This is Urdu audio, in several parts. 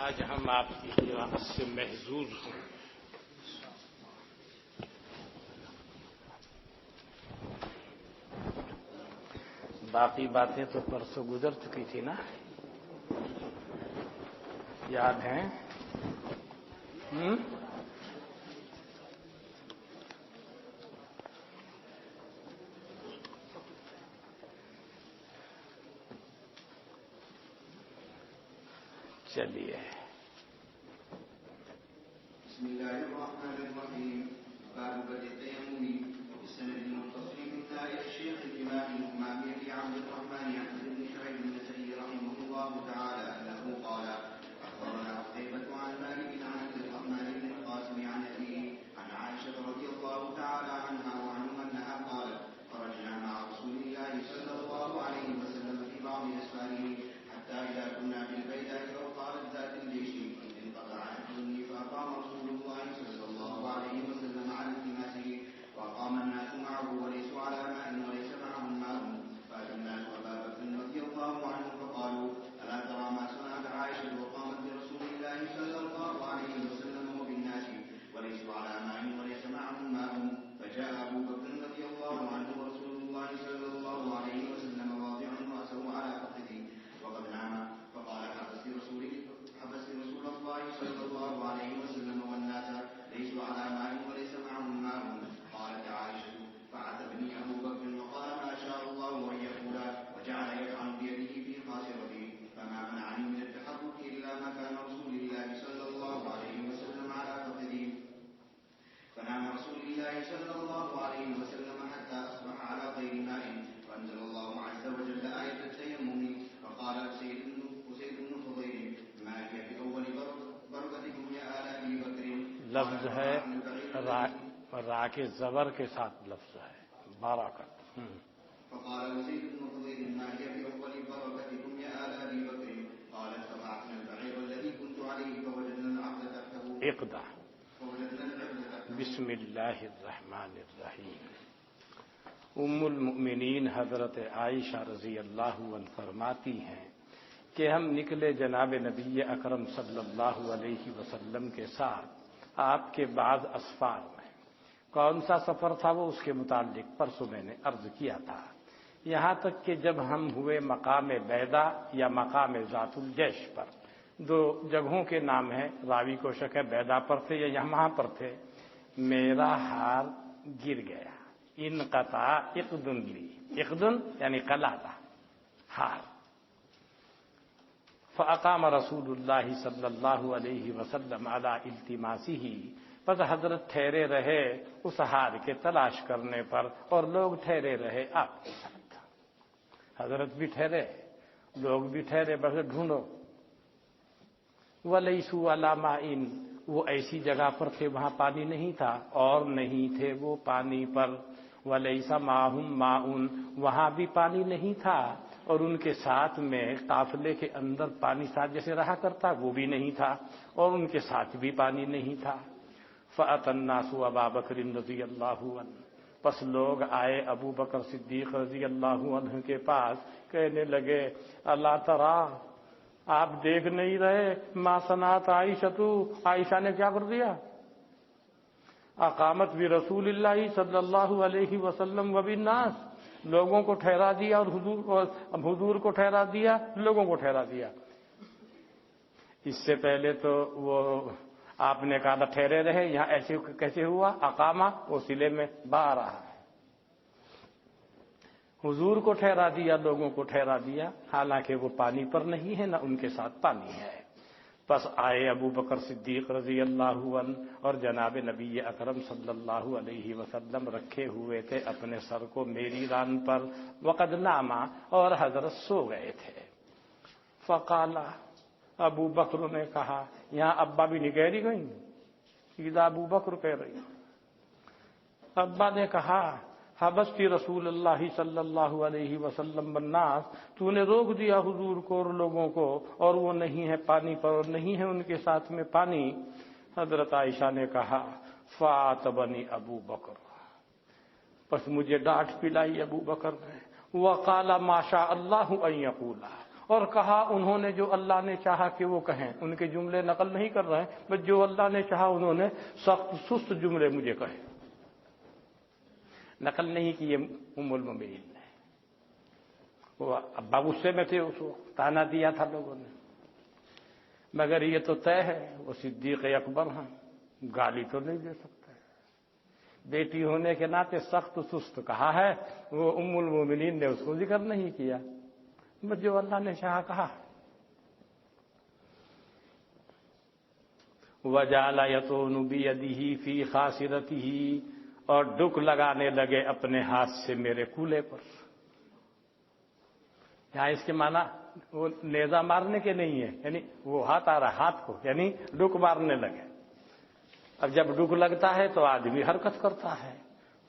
آج ہم آپ کی قراءت سے محظوظ ہیں. باقی باتیں تو پرسوں گزر چکی تھی نا، یاد ہیں؟ چلیے. بسم الله الرحمن الرحيم. باب بدء التيمم وبالسند المتصل من ذلك الشيخ الإمام الإمامي أبي عبد الرحمن أحمد بن شعيب النسائي رحمه الله تعالى أنه قال أخبرنا قتيبة عن مالك عن عبد الرحمن بن القاسم عن أبيه عن عائشة رضي الله تعالى عنها وعنهم أنها قالت خرجنا مع رسول الله صلى الله عليه وسلم في بعض أسفاره حتى إذا كنا بالبيداء أو قالت ذات الجيش انقطع عني فأقام رسول الله صلى الله عليه وسلم على التماسه وأقام الناس معه وليسوا على ماء وليس معهم ماء فأتى الناس أبا بكر رضي الله عنه فقالوا ألا ترى ما صنعت عائشة وقامت برسول الله صلى الله عليه وسلم وبالناس وليسوا على ماء وليس معهم ماء فجاء أبو بكر رضي الله عنه ورسول الله صلى الله عليه وسلم واضع رأسه على فخذه وقد نام فقال حبست رسول الله صلى الله عليه وسلم والناس ليسوا على ماء وليس معهم ماء. قالت عائشة فعتبني أبو بكر وقال ما شاء الله أن يقول وجعل يطعن بيده في خاصرته فما منعني من التحرك إلا مكان رسول الله صلى الله عليه وسلم على فخذه فنام رسول الله صلى الله عليه وسلم حتى أصبح على غير ماء وأنزل الله عز وجل آية التيمم فقال أسيد بن فضيل ما هي بأول بركتكم يا آل أبي بكر. لفظ ہے را کے زبر کے ساتھ لفظ ہے بارکت. فقال أسيد بن فضيل ما هي بأول بركتكم يا آل أبي بكر. قالت فبعثنا البعير الذي كنت عليه فوجدنا العقد تحته اقدع. بسم اللہ الرحمن الرحیم. ام المؤمنین حضرت عائشہ رضی اللہ عنہ فرماتی ہیں کہ ہم نکلے جناب نبی اکرم صلی اللہ علیہ وسلم کے ساتھ آپ کے بعض اسفار میں. کون سا سفر تھا وہ اس کے متعلق پرسوں میں نے عرض کیا تھا. یہاں تک کہ جب ہم ہوئے مقام بیدا یا مقام ذات الجیش پر، دو جگہوں کے نام ہیں، راوی کو شک ہے بیدا پر تھے یا یہاں پر تھے، میرا ہار گر گیا. انقطع اقدن لی، اقدن یعنی قلادہ ہار. فاقام رسول اللہ صلی اللہ علیہ وسلم علی التماسہ، پس حضرت ٹھہرے رہے اس ہار کے تلاش کرنے پر اور لوگ ٹھہرے رہے آپ کے ساتھ. حضرت بھی ٹھہرے، لوگ بھی ٹھہرے، بس ڈھونڈو. وَلَيْسُوا عَلَىٰ مَاءٍ، وہ ایسی جگہ پر تھے وہاں پانی نہیں تھا اور نہیں تھے وہ پانی پر. وَلَيْسَ مَعَهُم مَاءٌ، وہاں بھی پانی نہیں تھا اور ان کے ساتھ میں قافلے کے اندر پانی ساتھ جیسے رہا کرتا وہ بھی نہیں تھا اور ان کے ساتھ بھی پانی نہیں تھا. فَأَتَى النَّاسُ أَبَا بَكْرٍ رضی اللہ عنہ، پس لوگ آئے ابو بکر صدیق رضی اللہ عنہ کے پاس، کہنے لگے اللہ ترا، آپ دیکھ نہیں رہے ما صنعت عائشہ، عائشہ نے کیا کر دیا؟ اقامت برسول اللہ صلی اللہ علیہ وسلم وبالناس، لوگوں کو ٹھہرا دیا اور حضور کو ٹھہرا دیا، لوگوں کو ٹھہرا دیا. اس سے پہلے تو وہ آپ نے کہا تھا ٹھہرے رہے، یہاں ایسے کیسے ہوا؟ اقامہ وہ صلے میں با رہا ہے. حضور کو ٹھہرا دیا، لوگوں کو ٹھہرا دیا، حالانکہ وہ پانی پر نہیں ہے نہ ان کے ساتھ پانی ہے. پس آئے ابو بکر صدیق رضی اللہ عنہ اور جناب نبی اکرم صلی اللہ علیہ وسلم رکھے ہوئے تھے اپنے سر کو میری ران پر. وقد ناما، اور حضرت سو گئے تھے. فقال، ابو بکر نے کہا، یہاں ابا بھی نہیں کہہ رہی گئی، سیدھا ابو بکر کہہ رہی. ابا نے کہا حبستی رسول اللہ صلی اللہ علیہ وسلم والناس، تو نے روک دیا حضور کو اور لوگوں کو اور وہ نہیں ہے پانی پر اور نہیں ہے ان کے ساتھ میں پانی. حضرت عائشہ نے کہا فَعَاتَبَنِي ابو بکر، پس مجھے ڈانٹ پلائی ابو بکر نے. وَقَالَ مَا شَاءَ اللَّهُ أَن يَقُولَ، اور کہا انہوں نے جو اللہ نے چاہا کہ وہ کہیں، ان کے جملے نقل نہیں کر رہے ہیں، بس جو اللہ نے چاہا انہوں نے سخت سست جملے مجھے کہے، نقل نہیں کی یہ ام المؤمنین نے۔ وہ ابا غصے میں تھے، اس وقت تانا دیا تھا لوگوں نے، مگر یہ تو طے ہے وہ صدیق اکبر ہیں، گالی تو نہیں دے سکتے، بیٹی ہونے کے ناطے سخت سست کہا ہے، وہ ام المؤمنین نے اس کو ذکر نہیں کیا، بس جو اللہ نے چاہا کہا۔ وَجَعَلَ يَطُونُ بِيَدِهِ فِي خَاصِرَتِهِ، اور ڈک لگانے لگے اپنے ہاتھ سے میرے کولے پر۔ یہاں اس کے معنی وہ نیزہ مارنے کے نہیں ہے، یعنی وہ ہاتھ آ رہا ہاتھ کو، یعنی ڈک مارنے لگے۔ اب جب ڈک لگتا ہے تو آدمی حرکت کرتا ہے۔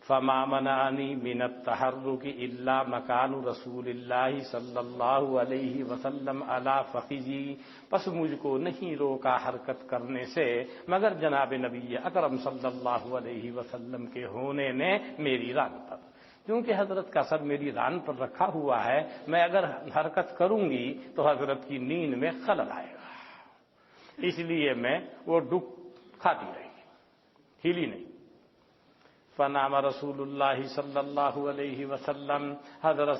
فَمَا مَنَعَنِي مِنَ التَّحَرُّكِ إِلَّا مَكَانُ رَسُولِ اللَّهِ صلی اللہ علیہ وسلم عَلَى فَخِذِي، پس مجھ کو نہیں روکا حرکت کرنے سے مگر جناب نبی اکرم صلی اللہ علیہ وسلم کے ہونے نے میری ران پر، کیونکہ حضرت کا سر میری ران پر رکھا ہوا ہے، میں اگر حرکت کروں گی تو حضرت کی نیند میں خلل آئے گا، اس لیے میں وہ ڈک کھاتی رہی، ہلی نہیں۔ فنام رسول اللہ صلی اللہ علیہ وسلم، حضرت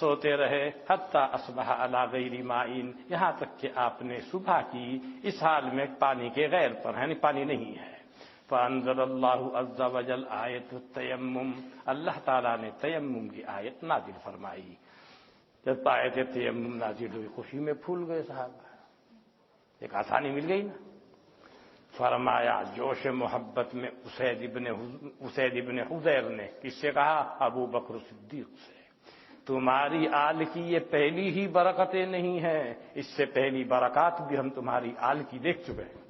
سوتے رہے حتی اصبح علی غیر مائن، یہاں تک کہ آپ نے صبح کی اس حال میں پانی کے غیر پر، یعنی پانی نہیں ہے۔ فانزل اللہ عز وجل آیت التیمم، اللہ تعالیٰ نے تیمم کی آیت نازل فرمائی۔ جب آیت تیمم نازل ہوئی خوشی میں پھول گئے صاحب، ایک آسانی مل گئی نا۔ فرمایا جوش محبت میں اسید ابن حضیر نے کس سے کہا؟ ابو بکر صدیق سے، تمہاری آل کی یہ پہلی ہی برکتیں نہیں ہیں، اس سے پہلی برکات بھی ہم تمہاری آل کی دیکھ چکے ہیں۔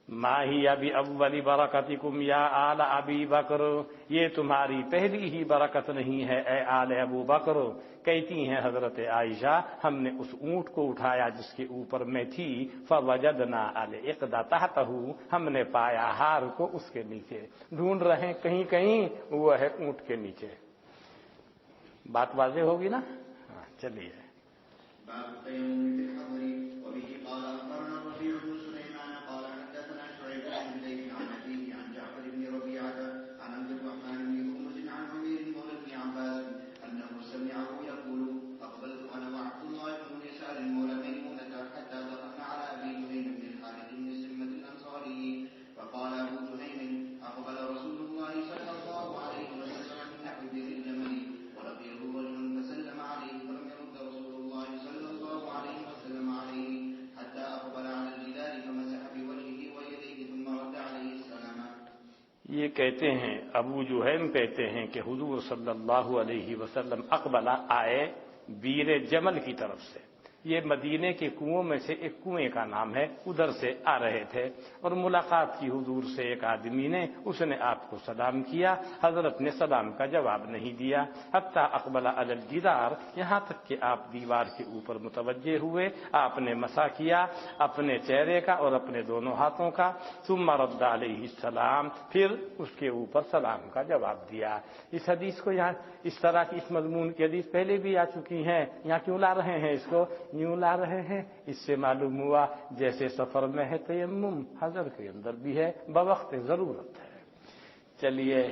ما ہی ابی اولی برکتکم یا آل ابی بکر، یہ تمہاری پہلی ہی برکت نہیں ہے اے آل ابو بکر۔ کہتی ہیں حضرت عائشہ، ہم نے اس اونٹ کو اٹھایا جس کے اوپر میں تھی، فوجدنا الاقدہ تحتہ، ہم نے پایا ہار کو اس کے نیچے، ڈھونڈ رہے ہیں کہیں کہیں، وہ ہے اونٹ کے نیچے۔ بات واضح ہوگی نا؟ چلیے۔ باب التيمم في الحضر وبه قال اخبرنا الربيع بن سليمان قال حدثنا شعيب بن زيد عن ابيه عن جعفر بن ربيعه عن عبد الرحمن بن هرمز عن عمير مولى بن عباس انه سمعه يقول اقبلت انا وعبد الله بن يسار مولى ميمونه حتى دخلنا على ابي جهيم بن الحارث بن السمه الانصاري فقال ابو جهيم اقبل رسول الله صلى الله عليه وسلم من نحو بئر الجمل ولقيه رجل فسلم عليه ولم يرد رسول الله صلى الله عليه وسلم عليه حتى أقبل على الجدار فمسح بوجهه ويديه ثم رد عليه السلام۔ یہ کہتے ہیں ابو جوہیم کہتے ہیں کہ حضور صلی اللہ علیہ وسلم اقبل آئے بیر جمل کی طرف سے، یہ مدینے کے کنووں میں سے ایک کنویں کا نام ہے، ادھر سے آ رہے تھے اور ملاقات کی حضور سے ایک آدمی نے، اس نے آپ کو سلام کیا، حضرت نے سلام کا جواب نہیں دیا، حتی اقبل علی الجدار، یہاں تک کہ آپ دیوار کے اوپر متوجہ ہوئے، آپ نے مسح کیا اپنے چہرے کا اور اپنے دونوں ہاتھوں کا، ثم رد علیہ السلام، پھر اس کے اوپر سلام کا جواب دیا۔ اس حدیث کو یہاں اس طرح کی اس مضمون کی حدیث پہلے بھی آ چکی ہیں، یہاں کیوں لا رہے ہیں اس کو؟ یوں لا رہے ہیں، اس سے معلوم ہوا جیسے سفر میں ہے تیمم، حضر کے اندر بھی ہے، بوقت ضرورت ہے۔ چلیے۔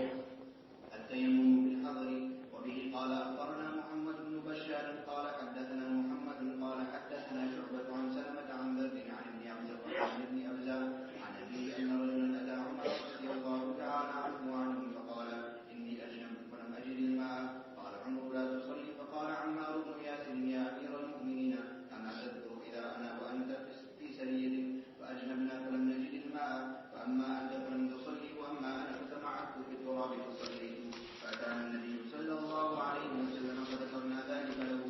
التيمم بالحضر وبه قال اخبرنا محمد بن بشار قال حدثنا محمد قال حدثنا شعبة عن سلمة عن ذر عن ابن عبد الرحمن بن أبزة عن أبيه أن رجلا أتى عمر رضي الله تعالى عنه وعنه فقال إني أجنبت فلم أجد الماء، قال عمر لا تصلي، فقال عمار بن ياسر يا أمير المؤمنين أما تذكر إذا أنا وأنت في سرية فأجنبنا فلم نجد الماء، فأما أنت فلم تصلي وأما أنا فجمعت في التراب فصليت، فأتانا النبي صلى الله عليه وسلم فذكرنا ذلك له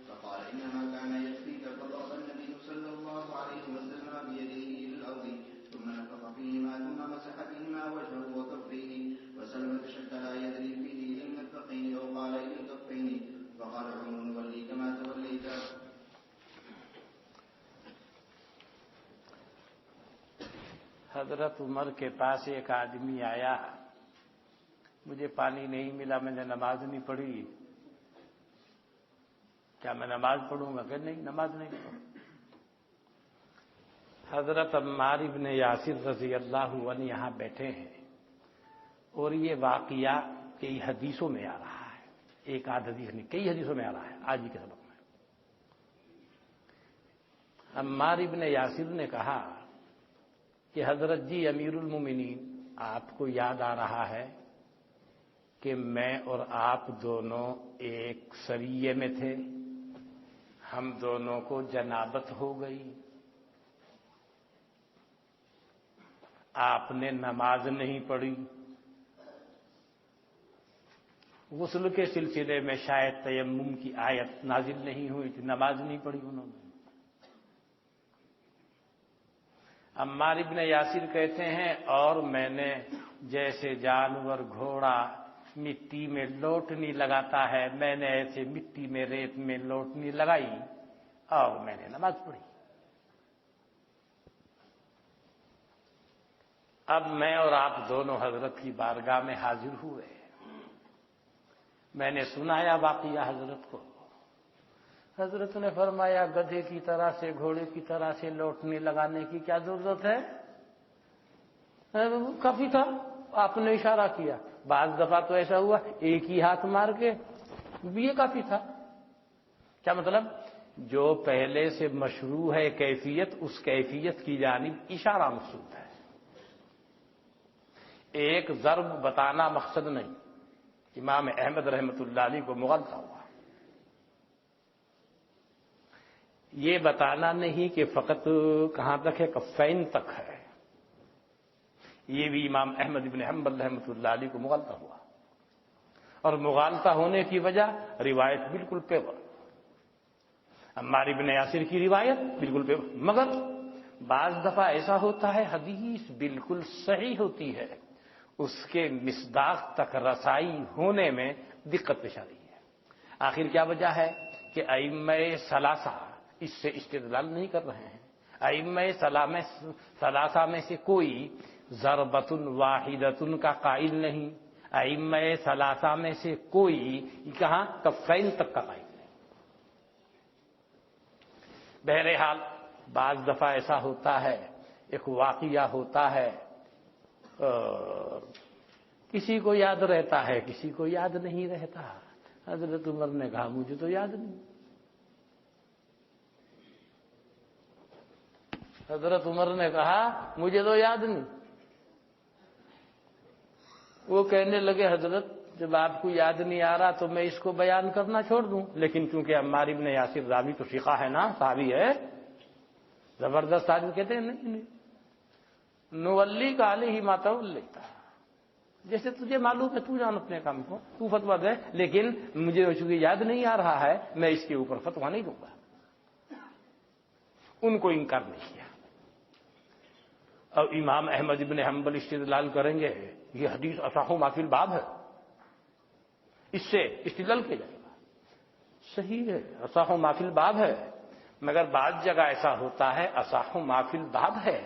فقال إنما كان يكفيك، فضرب النبي صلى الله عليه وسلم بيديه إلى الأرض ثم نفخ فيهما ثم مسح بهما وجهه وكفيه، وسلمة شك لا يدري فيه إلى المرفقين أو قال إلى الكفين، فقال عمر نولي كما توليت۔ حضرت عمر کے پاس ایک آدمی آیا، مجھے پانی نہیں ملا، میں نے نماز نہیں پڑھی، کیا میں نماز پڑھوں گا؟ کہ نہیں، نماز نہیں پڑھوں۔ حضرت عمار ابن یاسر رضی اللہ عنہ یہاں بیٹھے ہیں، اور یہ واقعہ کئی حدیثوں میں آ رہا ہے، ایک آدھ حدیث نہیں، کئی حدیثوں میں آ رہا ہے آج ہی کے سبق میں۔ عمار ابن یاسر نے کہا کہ حضرت جی امیر المومنین، آپ کو یاد آ رہا ہے کہ میں اور آپ دونوں ایک سریے میں تھے، ہم دونوں کو جنابت ہو گئی، آپ نے نماز نہیں پڑھی، غسل کے سلسلے میں شاید تیمم کی آیت نازل نہیں ہوئی تھی، نماز نہیں پڑھی انہوں نے۔ عمار ابن یاسر کہتے ہیں اور میں نے جیسے جانور گھوڑا مٹی میں لوٹنی لگاتا ہے، میں نے ایسے مٹی میں ریت میں لوٹنی لگائی اور میں نے نماز پڑھی۔ اب میں اور آپ دونوں حضرت کی بارگاہ میں حاضر ہوئے، میں نے سنایا واقعہ حضرت کو، حضرت نے فرمایا گدھے کی طرح سے، گھوڑے کی طرح سے لوٹنے لگانے کی کیا ضرورت ہے؟ کافی تھا، آپ نے اشارہ کیا، بعض دفعہ تو ایسا ہوا ایک ہی ہاتھ مار کے، یہ کافی تھا۔ کیا مطلب؟ جو پہلے سے مشروع ہے کیفیت، اس کیفیت کی جانب اشارہ مقصود ہے، ایک ضرب بتانا مقصد نہیں۔ امام احمد رحمۃ اللہ علیہ کو مغالطہ ہوا، یہ بتانا نہیں کہ فقط کہاں تک ہے، کفین تک ہے، یہ بھی امام احمد بن حنبل رحمۃ اللہ علیہ کو مغالطہ ہوا، اور مغالطہ ہونے کی وجہ روایت بالکل پیور، عمار بن یاسر کی روایت بالکل پیور، مگر بعض دفعہ ایسا ہوتا ہے حدیث بالکل صحیح ہوتی ہے، اس کے مصداق تک رسائی ہونے میں دقت پیش آ رہی ہے۔ آخر کیا وجہ ہے کہ ائمہ ثلاثہ اس سے استدلال نہیں کر رہے ہیں، ائمہ ثلاثہ میں سے کوئی ضربۃ واحدۃ کا قائل نہیں، ائمہ ثلاثہ میں سے کوئی کہاں کفین تک کا قائل نہیں۔ بہرحال بعض دفعہ ایسا ہوتا ہے، ایک واقعہ ہوتا ہے، کسی کو یاد رہتا ہے، کسی کو یاد نہیں رہتا۔ حضرت عمر نے کہا مجھے تو یاد نہیں، حضرت عمر نے کہا مجھے تو یاد نہیں۔ وہ کہنے لگے حضرت جب آپ کو یاد نہیں آ رہا تو میں اس کو بیان کرنا چھوڑ دوں، لیکن کیونکہ عمار ابن یاسر راوی تو ثقہ ہے نا، صحابی ہے، زبردست آدمی، کہتے ہیں نہیں نولی کا علیہ ما تولیتا، جیسے تجھے معلوم ہے تو جان اپنے کام کو، تو فتویٰ دے، لیکن مجھے چونکہ یاد نہیں آ رہا ہے میں اس کے اوپر فتویٰ نہیں دوں گا۔ ان کو انکار نہیں کیا۔ اور امام احمد ابن حنبل استدلال کریں گے یہ حدیث اصح ما فی الباب ہے، اس سے استدلال کیا جائے گا، صحیح ہے اصح ما فی الباب ہے، مگر بعض جگہ ایسا ہوتا ہے اصح ما فی الباب ہے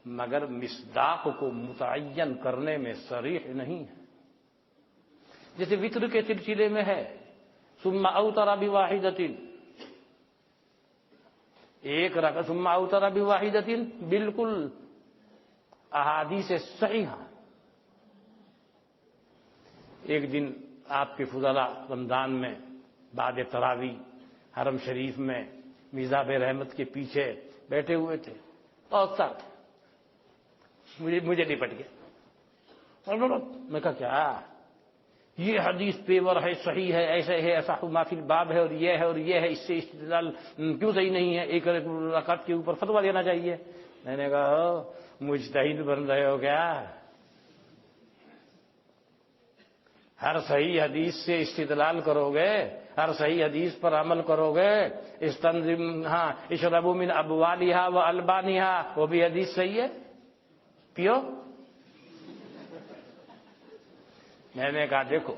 مگر مصداق کو متعین کرنے میں صریح نہیں ہے، جیسے وتر کے سلسلے میں ہے ثم اوتر بواحدۃ، ایک رکعت ثم اوتر بواحدۃ، بالکل احادیث صحیح۔ ایک دن آپ کے فضلاء رمضان میں بعد تراویح حرم شریف میں میزاب رحمت کے پیچھے بیٹھے ہوئے تھے، اور ساتھ مجھے لپٹ گیا، میں کہا کیا یہ حدیث پیور ہے، صحیح ہے، ایسے ہے، ایسا ما فی الباب ہے، اور یہ ہے اور یہ ہے، اس سے استدلال کیوں صحیح نہیں ہے، ایک رکعت کے اوپر فتویٰ دینا چاہیے۔ میں نے کہا مجتہد بن رہے ہو کیا؟ ہر صحیح حدیث سے استدلال کرو گے، ہر صحیح حدیث پر عمل کرو گے، استنزم اشربوا من ابوالها والبانها، وہ بھی حدیث صحیح ہے، پیو۔ میں نے کہا دیکھو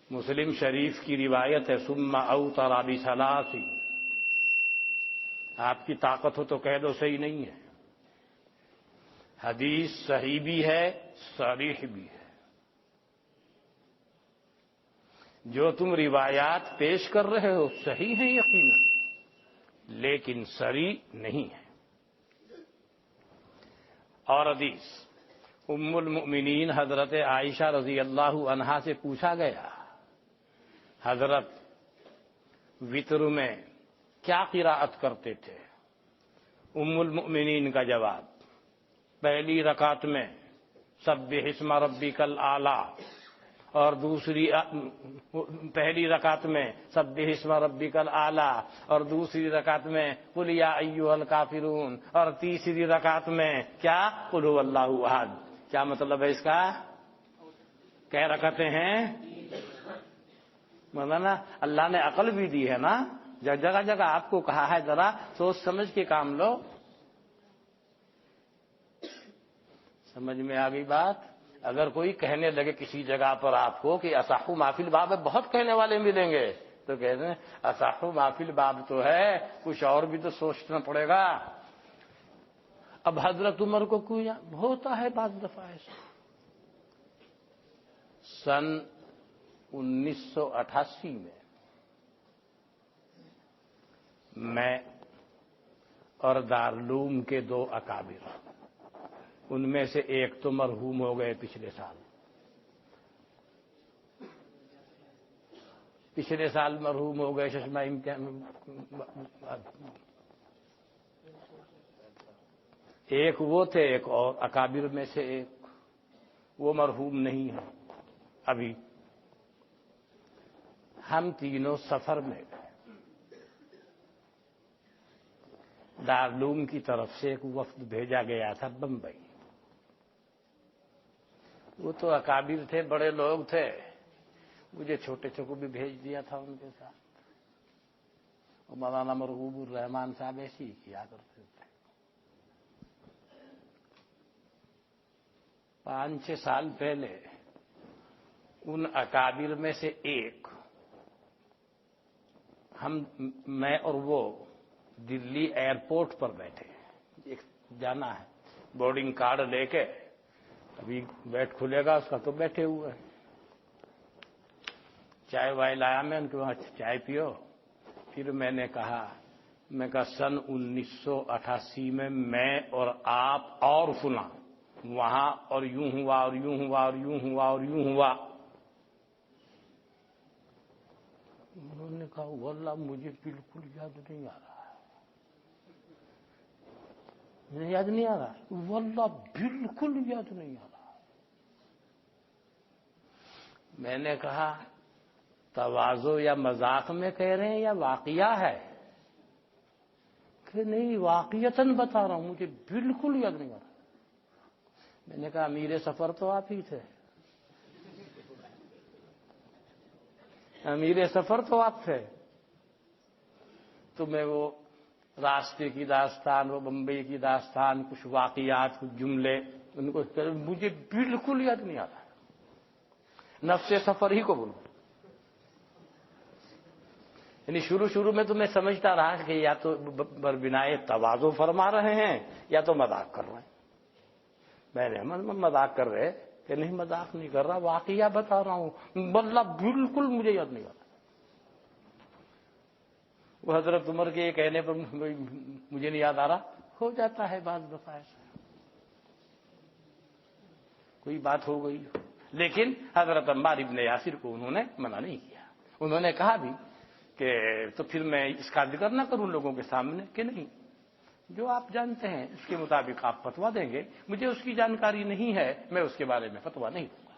مسلم شریف کی روایت ہے ثم اوتر بثلاث، آپ کی طاقت ہو تو کہہ دو صحیح نہیں ہے، حدیث صحیح بھی ہے صریح بھی ہے، جو تم روایات پیش کر رہے ہو صحیح ہیں یقیناً، لیکن صریح نہیں ہے۔ اور حدیث ام المؤمنین حضرت عائشہ رضی اللہ عنہا سے پوچھا گیا، حضرت وتر میں کیا قراءت کرتے تھے؟ ام المؤمنین کا جواب، پہلی رکعت میں سبح اسم ربک الاعلی، اور پہلی رکعت میں سبح اسم ربک الاعلی، اور دوسری رکعت میں قل یا ایھا الکافرون، اور تیسری رکعت میں کیا؟ قل ھو اللہ احد۔ کیا مطلب ہے اس کا؟ کیا رکعتیں ہیں؟ مولانا اللہ نے عقل بھی دی ہے نا، جگہ جگہ آپ کو کہا ہے ذرا سوچ سمجھ کے کام لو۔ سمجھ میں آ گئی بات؟ اگر کوئی کہنے لگے کسی جگہ پر آپ کو کہ اصح ما فی الباب، بہت کہنے والے ملیں گے، تو کہتے ہیں اصح ما فی الباب تو ہے، کچھ اور بھی تو سوچنا پڑے گا۔ اب حضرت عمر کو کوئی ہوتا ہے بعض دفعہ ایسا۔ سن 1988 میں اور دارالعلوم کے 2 اکابر، ان میں سے ایک تو مرحوم ہو گئے پچھلے سال مرحوم ہو گئے، چشمہ امتحان، ایک وہ تھے، ایک اور اکابر میں سے ایک، وہ مرحوم نہیں ہے ابھی۔ ہم تینوں سفر میں گئے، دارالعلوم کی طرف سے ایک وفد بھیجا گیا تھا بمبئی۔ وہ تو اکابر تھے، بڑے لوگ تھے، مجھے چھوٹے کو بھی بھیج دیا تھا ان کے ساتھ۔ اور مولانا مرغوب الرحمان صاحب ایسے ہی کیا کرتے تھے۔ 5-6 سال پہلے ان اکابر میں سے ایک، میں اور وہ دلی ایئرپورٹ پر بیٹھے، ایک جانا ہے، بورڈنگ کارڈ لے کے، ابھی بیٹھ کھلے گا اس کا، تو بیٹھے ہوئے ہیں۔ چائے وائے لایا میں ان کے وہاں، چائے پیو۔ پھر میں نے کہا سن 1988 میں اور آپ اور سنا وہاں، اور یوں ہوا اور یوں ہوا اور یوں ہوا اور یوں ہوا۔ انہوں نے کہا واللہ مجھے بالکل یاد نہیں آ رہا، مجھے یاد نہیں آ رہا، واللہ بالکل یاد نہیں آ رہا۔ میں نے کہا تواضع یا مذاق میں کہہ رہے ہیں یا واقعہ ہے؟ کہ نہیں واقعتاً بتا رہا ہوں، مجھے بالکل یاد نہیں آ رہا۔ میں نے کہا امیر سفر تو آپ ہی تھے، امیر سفر تو آپ تھے، تو میں وہ راستے کی داستان، وہ بمبئی کی داستان، کچھ واقعات، کچھ جملے ان کو مجھے بالکل یاد نہیں آ رہا، نفس سفر ہی کو بولوں۔ یعنی شروع میں تو میں سمجھتا رہا کہ یا تو بربنائے تواضع فرما رہے ہیں یا تو مذاق کر رہے ہیں۔ میں نے مذاق کر رہے کہ نہیں، مذاق نہیں کر رہا، واقعہ بتا رہا ہوں، واللہ بالکل مجھے یاد نہیں آ رہا۔ وہ حضرت عمر کے یہ کہنے پر مجھے نہیں یاد آ رہا، ہو جاتا ہے بعض دفعہ ایسا، کوئی بات ہو گئی۔ لیکن حضرت عمار ابن یاسر کو انہوں نے منع نہیں کیا، انہوں نے کہا بھی کہ تو پھر میں اس کا ذکر نہ کروں لوگوں کے سامنے، کہ نہیں، جو آپ جانتے ہیں اس کے مطابق آپ فتویٰ دیں گے، مجھے اس کی جانکاری نہیں ہے، میں اس کے بارے میں فتویٰ نہیں دوں گا۔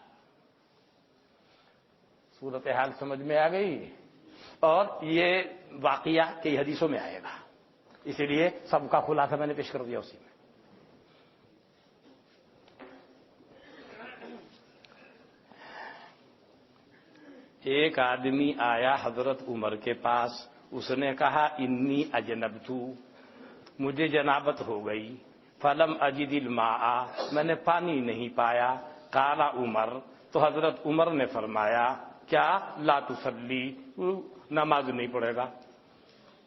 صورتحال سمجھ میں آ گئی؟ اور یہ واقعہ کئی حدیثوں میں آئے گا، اسی لیے سب کا خلاصہ میں نے پیش کر دیا اسی میں۔ ایک آدمی آیا حضرت عمر کے پاس، اس نے کہا انی اجنبت، مجھے جنابت ہو گئی، فلم اجد الماء، میں نے پانی نہیں پایا، قال عمر، تو حضرت عمر نے فرمایا کیا؟ لا تصلی، نماز نہیں پڑھے گا۔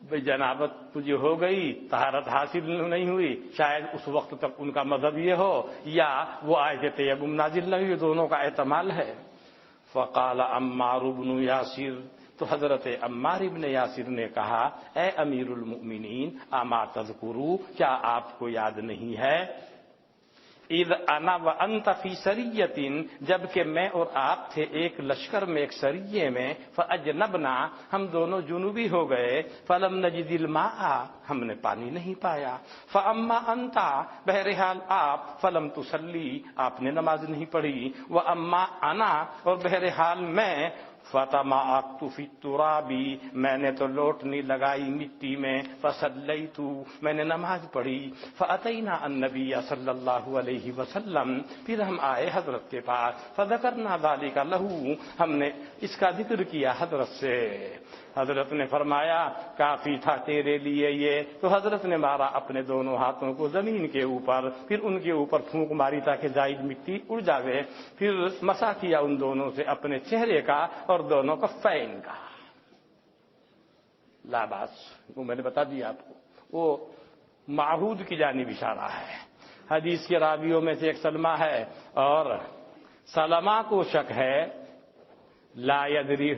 بھئی جنابت تجھے ہو گئی، طہارت حاصل نہیں ہوئی، شاید اس وقت تک ان کا مذہب یہ ہو یا وہ آیت تیمم نازل نہیں ہوئی، دونوں کا احتمال ہے۔ فقال عمار بن یاسر، تو حضرت عمار ابن یاسر نے کہا اے امیر المؤمنین اما تذکروا، کیا آپ کو یاد نہیں ہے اذ انا وانت فی سریۃ، جبکہ میں اور آپ تھے ایک لشکر میں، ایک سریے میں، فاجنبنا، ہم دونوں جنوبی ہو گئے، فلم نجد الماء، ہم نے پانی نہیں پایا، فاما انت، بہرحال آپ، فلم تصلی، آپ نے نماز نہیں پڑھی، واما انا، اور بہرحال میں، فتمعقت فی التراب، میں نے تو لوٹنی لگائی مٹی میں، فصلیت، میں نے نماز پڑھی، فاتینا النبی صلی اللہ علیہ وسلم، پھر ہم آئے حضرت کے پاس، فذکرنا ذلک لہ، ہم نے اس کا ذکر کیا حضرت سے، حضرت نے فرمایا کافی تھا تیرے لیے یہ، تو حضرت نے مارا اپنے دونوں ہاتھوں کو زمین کے اوپر، پھر ان کے اوپر پھونک ماری تاکہ زائد مٹی اڑ جاوے، پھر مسح کیا ان دونوں سے اپنے چہرے کا اور دونوں کفین کا۔ لا باس، وہ میں نے بتا دیا آپ کو، وہ معہود کی جانب اشارہ ہے۔ حدیث کے راویوں میں سے ایک سلمہ ہے، اور سلمہ کو شک ہے لا یدری،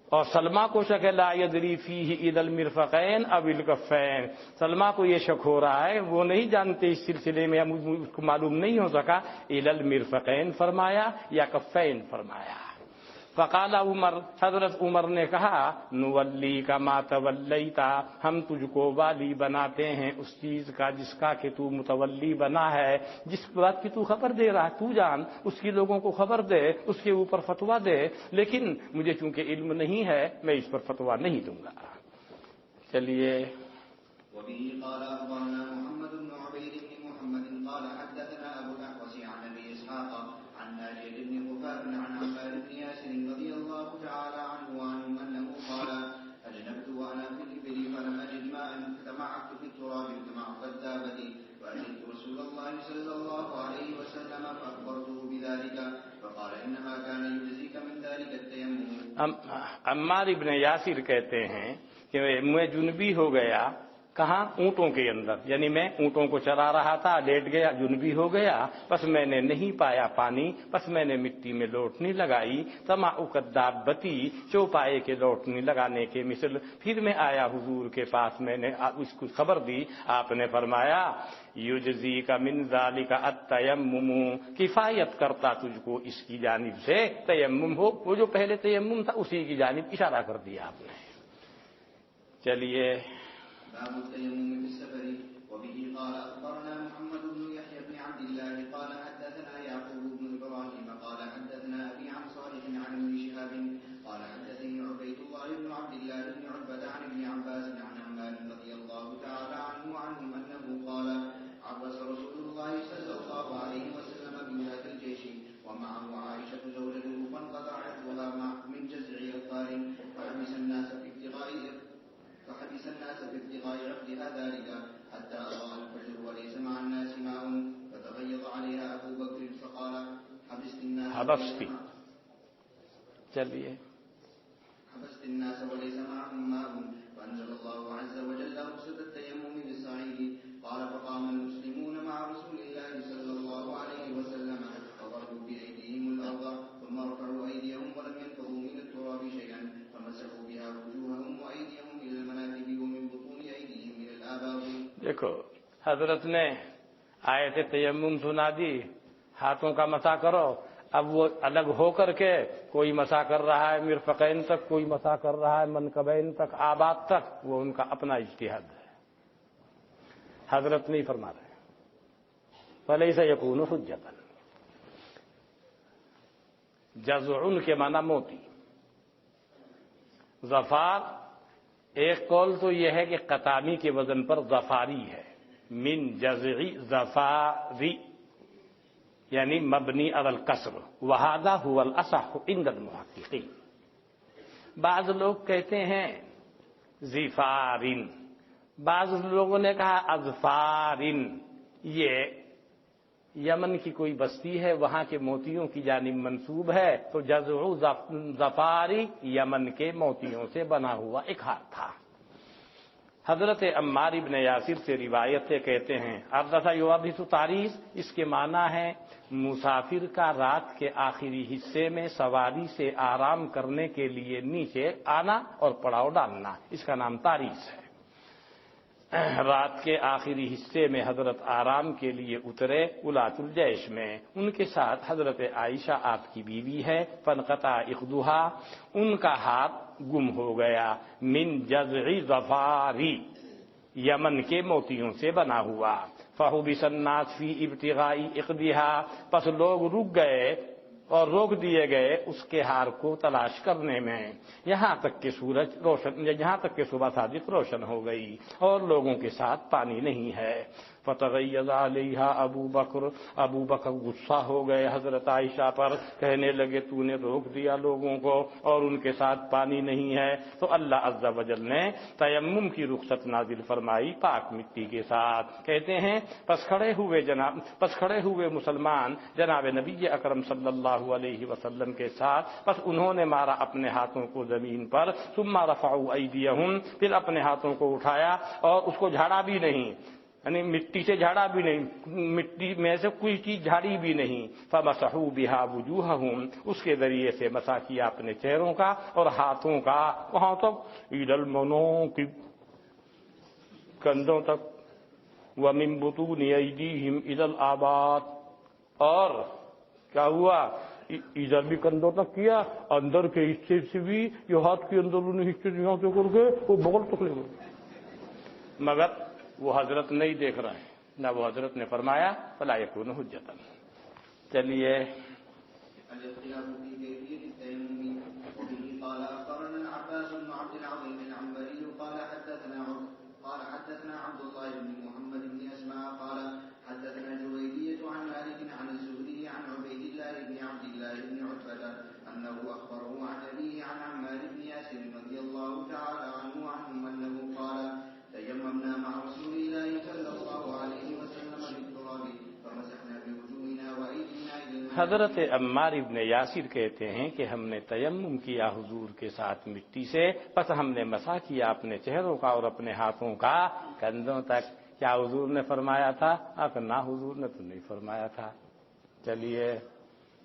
اور سلمہ کو شک ہے لا یدری فیہ الی المرفقین او الکفین، سلمہ کو یہ شک ہو رہا ہے، وہ نہیں جانتے اس سلسلے میں، اس کو معلوم نہیں ہو سکا الی المرفقین فرمایا یا کفین فرمایا۔ فقال عمر، حضرت عمر نے کہا نولی کا ما تولیتا، ہم تجھ کو والی بناتے ہیں اس چیز کا جس کا کہ تو متولی بنا ہے، جس بات کی تو خبر دے رہا ہے تو جان، اس کی لوگوں کو خبر دے، اس کے اوپر فتویٰ دے، لیکن مجھے چونکہ علم نہیں ہے میں اس پر فتویٰ نہیں دوں گا۔ چلیے وبه قال أخبرنا محمد بن عبيد بن محمد قال حدثنا أبو الأحوص عن أبي إسحاق عن ناجي بن غفار عن عمار بن ياسر رضي الله تعالى عنه وعنهم أنه قال أجنبت وأنا في الإبل فلم أجد ماء فتمعكت في التراب كمعق الدابة فأتيت رسول الله صلى الله عليه وسلم فأخبرته بذلك فقال إنما كان يجزيك من ذلك التيمم۔ عمار ابن یاسر کہتے ہیں کہ میں جنبی ہو گیا، کہاں؟ اونٹوں کے اندر، یعنی میں اونٹوں کو چرا رہا تھا، لیٹ گیا، جنبی ہو گیا، بس میں نے نہیں پایا پانی، بس میں نے مٹی میں لوٹنی لگائی، تمعق الدابتی، چوپائے کے لوٹنی لگانے کے مثل، پھر میں آیا حضور کے پاس، میں نے اس کو خبر دی، آپ نے فرمایا یجزیک من ذالک التیمم، کفایت کرتا تجھ کو اس کی جانب سے تیمم ہو، وہ جو پہلے تیمم تھا اسی کی جانب اشارہ کر دیا آپ نے۔ چلیے باب التيمم في السفر وبه قال أخبرنا محمد بن يحيى بن عبد الله قال حدثنا يعقوب بن إبراهيم قال حدثنا أبي عن صالح عن ابن شهاب قال حدثني عبيد الله بن عبد الله بن عتبة عن ابن عباس عن عمار رضي الله تعالى عنه وعنهم أنه قال عبس رسول الله صلى الله عليه وسلم بولاة الجيش ومعه عائشة زوجته فانقطع عقدها من جزع أظفار فحبس الناس في ابتغاء عقدها ذلك حتى أضاء الفجر وليس مع الناس ماء فتغيظ عليها أبو بكر فقال حبست الناس وليس معهم ماء فأنزل الله عز وجل رخصة التيمم للصعيد قال فقام المسلمون مع رسول الله صلى الله عليه وسلم فضربوا بأيديهم الأرض ثم رفعوا أيديهم ولم ينفضوا من التراب شيئا فمسحوا بها وجوههم وأيديهم إلى المناكب ومن بطون أيديهم إلى الآباط۔ دیکھو حضرت نے آیت تیمم سنا دی، ہاتھوں کا مسح کرو، اب وہ الگ ہو کر کے کوئی مسح کر رہا ہے مرفقین تک، کوئی مسح کر رہا ہے منکبین تک، آباد تک، وہ ان کا اپنا اجتہاد ہے، حضرت نہیں فرما رہے۔ فلیس یکون حجۃ، جزع کے معنی موتی، ظفار ایک قول تو یہ ہے کہ قطامی کے وزن پر ظفاری ہے، من جزعی ظفاری یعنی مبنی علی الکسر، وہذا هو الاصح عند المحققین۔ بعض لوگ کہتے ہیں ظفارن، بعض لوگوں نے کہا اظفارن، یہ یمن کی کوئی بستی ہے، وہاں کے موتیوں کی جانب منسوب ہے، تو جزع ظفاری یمن کے موتیوں سے بنا ہوا ایک ہاتھ تھا۔ حضرت عمار ابن یاسر سے روایت سے کہتے ہیں اردسا یوابس تاریخ، اس کے معنی ہے مسافر کا رات کے آخری حصے میں سواری سے آرام کرنے کے لیے نیچے آنا اور پڑاؤ ڈالنا، اس کا نام تاریخ ہے۔ رات کے آخری حصے میں حضرت آرام کے لیے اترے اولات الجیش میں، ان کے ساتھ حضرت عائشہ آپ کی بیوی ہے، فانقطع اخدھا، ان کا ہاتھ گم ہو گیا، من جذع ظفاری، یمن کے موتیوں سے بنا ہوا، فحبس الناس فی ابتغاء اخدھا، پس لوگ رک گئے اور روک دیے گئے اس کے ہار کو تلاش کرنے میں، یہاں تک کہ سورج روشن، یہاں تک کہ صبح صادق روشن ہو گئی اور لوگوں کے ساتھ پانی نہیں ہے۔ فتغیظ علیہا ابو بکر غصہ ہو گئے حضرت عائشہ پر، کہنے لگے تو نے روک دیا لوگوں کو اور ان کے ساتھ پانی نہیں ہے۔ تو اللہ عز و جل نے تیمم کی رخصت نازل فرمائی پاک مٹی کے ساتھ۔ کہتے ہیں پس کھڑے ہوئے مسلمان جناب نبی اکرم صلی اللہ علیہ وسلم کے ساتھ، پس انہوں نے مارا اپنے ہاتھوں کو زمین پر، ثم رفعوا ایدیہم، پھر اپنے ہاتھوں کو اٹھایا اور اس کو جھاڑا بھی نہیں، یعنی مٹی سے جھاڑا بھی نہیں، مٹی میں سے کوئی چیز جھاڑی بھی نہیں، فمسحوا بها وجوہہم، اس کے ذریعے سے مسح کیا اپنے چہروں کا اور ہاتھوں کا، وہاں تک الی المناکب، کندھوں تک، ومن بطون ایدیہم الی الآباط، اور کیا ہوا ادھر بھی کندھوں تک کیا، اندر کے حصے سے بھی، یہ ہاتھ کے اندرونی حصے یہاں سے کر کے وہ بغل تک لے گئے، مگر وہ حضرت نہیں دیکھ رہے ہیں، نہ وہ حضرت نے فرمایا فلا یکون حجتا۔ چلیے الاختلاف في كيفية التيمم وبه قال أخبرنا العباس بن عبد العظيم العنبري قال حدثنا عبد الله بن محمد بن أسماء قال حدثنا جويرية عن مالك عن الزهري عن عبيد الله بن عبد الله بن عتبة أنه أخبره عن أبيه عن عمار بن ياسر رضي الله تعالى عنه وعنهم أنه قال تيممنا مع رسول الله صلى الله عليه وسلم بالتراب فمسحنا بوجوهنا وأيدينا إلى الماء۔ حضرت عمار ابن یاسر کہتے ہیں کہ ہم نے تیمم کیا حضور کے ساتھ مٹی سے، پس ہم نے مسح کیا اپنے چہروں کا اور اپنے ہاتھوں کا کندھوں تک۔ کیا حضور نے فرمایا تھا؟ نہ حضور نے تو نہیں فرمایا تھا۔ چلیے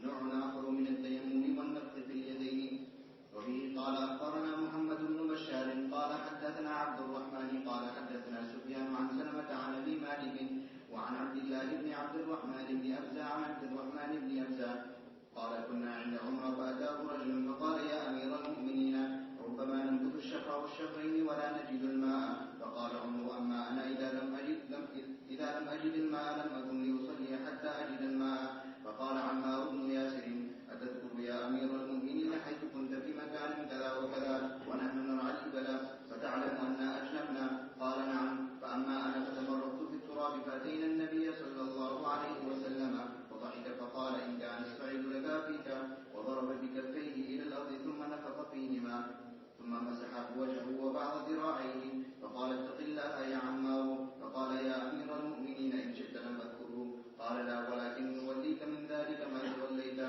نوع آخر من التيمم والنفخ في اليدين وبه قال أخبرنا محمد بن بشار قال حدثنا عبد الرحمن قال حدثنا سفيان عن سلمة عن أبي مالك وعن عبد الله بن عبد الرحمن بن أبزة عن عبد الرحمن بن أبزة قال كنا عند عمر فأتاه رجل فقال يا أمير المؤمنين ربما ننبت الشفر والشفرين ولا نجد الماء، فقال عمر أما أنا إذا لم أجد الماء لم أكن لأصلي حتى أجد الماء، فقال عمار بن ياسر أتذكر يا أمير المؤمنين حيث كنت في مكان كذا وكذا ونحن نرعى الإبل فتعلم أننا أجنبنا؟ قال نعم، فأما أنا فتمرغت في التراب فأتينا النبي صلى الله عليه وسلم فضحك فقال إن كان الصعيد لكافيك، وضرب بكفيه إلى الأرض ثم نفخ فيهما ثم مسح وجهه وبعض ذراعيه فقال اتق الله يا عمار، فقال يا أمير المؤمنين إن شئت لم أذكره، قال لا ولكن نوليك من ذلك ما توليت۔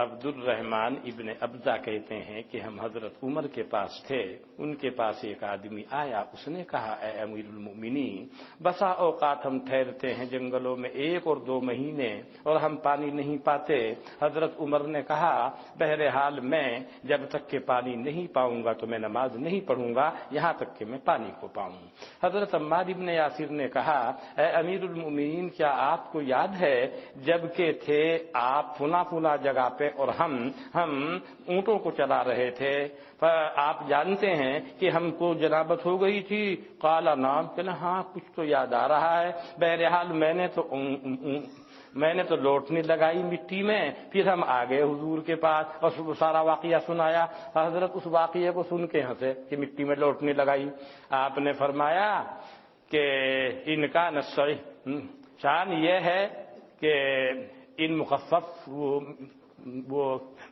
عبد الرحمن ابن ابزہ کہتے ہیں کہ ہم حضرت عمر کے پاس تھے، ان کے پاس ایک آدمی آیا، اس نے کہا اے امیر المؤمنین، بسا اوقات ہم ٹھہرتے ہیں جنگلوں میں 1 اور 2 مہینے اور ہم پانی نہیں پاتے۔ حضرت عمر نے کہا بہرحال میں جب تک کہ پانی نہیں پاؤں گا تو میں نماز نہیں پڑھوں گا یہاں تک کہ میں پانی کو پاؤں۔ حضرت عمار ابن یاسر نے کہا اے امیر المؤمنین، کیا آپ کو یاد ہے جب کہ تھے آپ فلاں جگہ پہ اور ہم اونٹوں کو چلا رہے تھے، آپ جانتے ہیں کہ ہم کو جنابت ہو گئی تھی؟ قال نعم، کہ ہاں کچھ تو یاد آ رہا ہے۔ بہرحال میں نے تو لوٹنے لگائی مٹی میں، پھر ہم آگئے حضور کے پاس اور سارا واقعہ سنایا۔ حضرت اس واقعے کو سن کے ہنسے کہ مٹی میں لوٹنے لگائی۔ آپ نے فرمایا کہ ان کا شان یہ ہے کہ ان مخفف وہ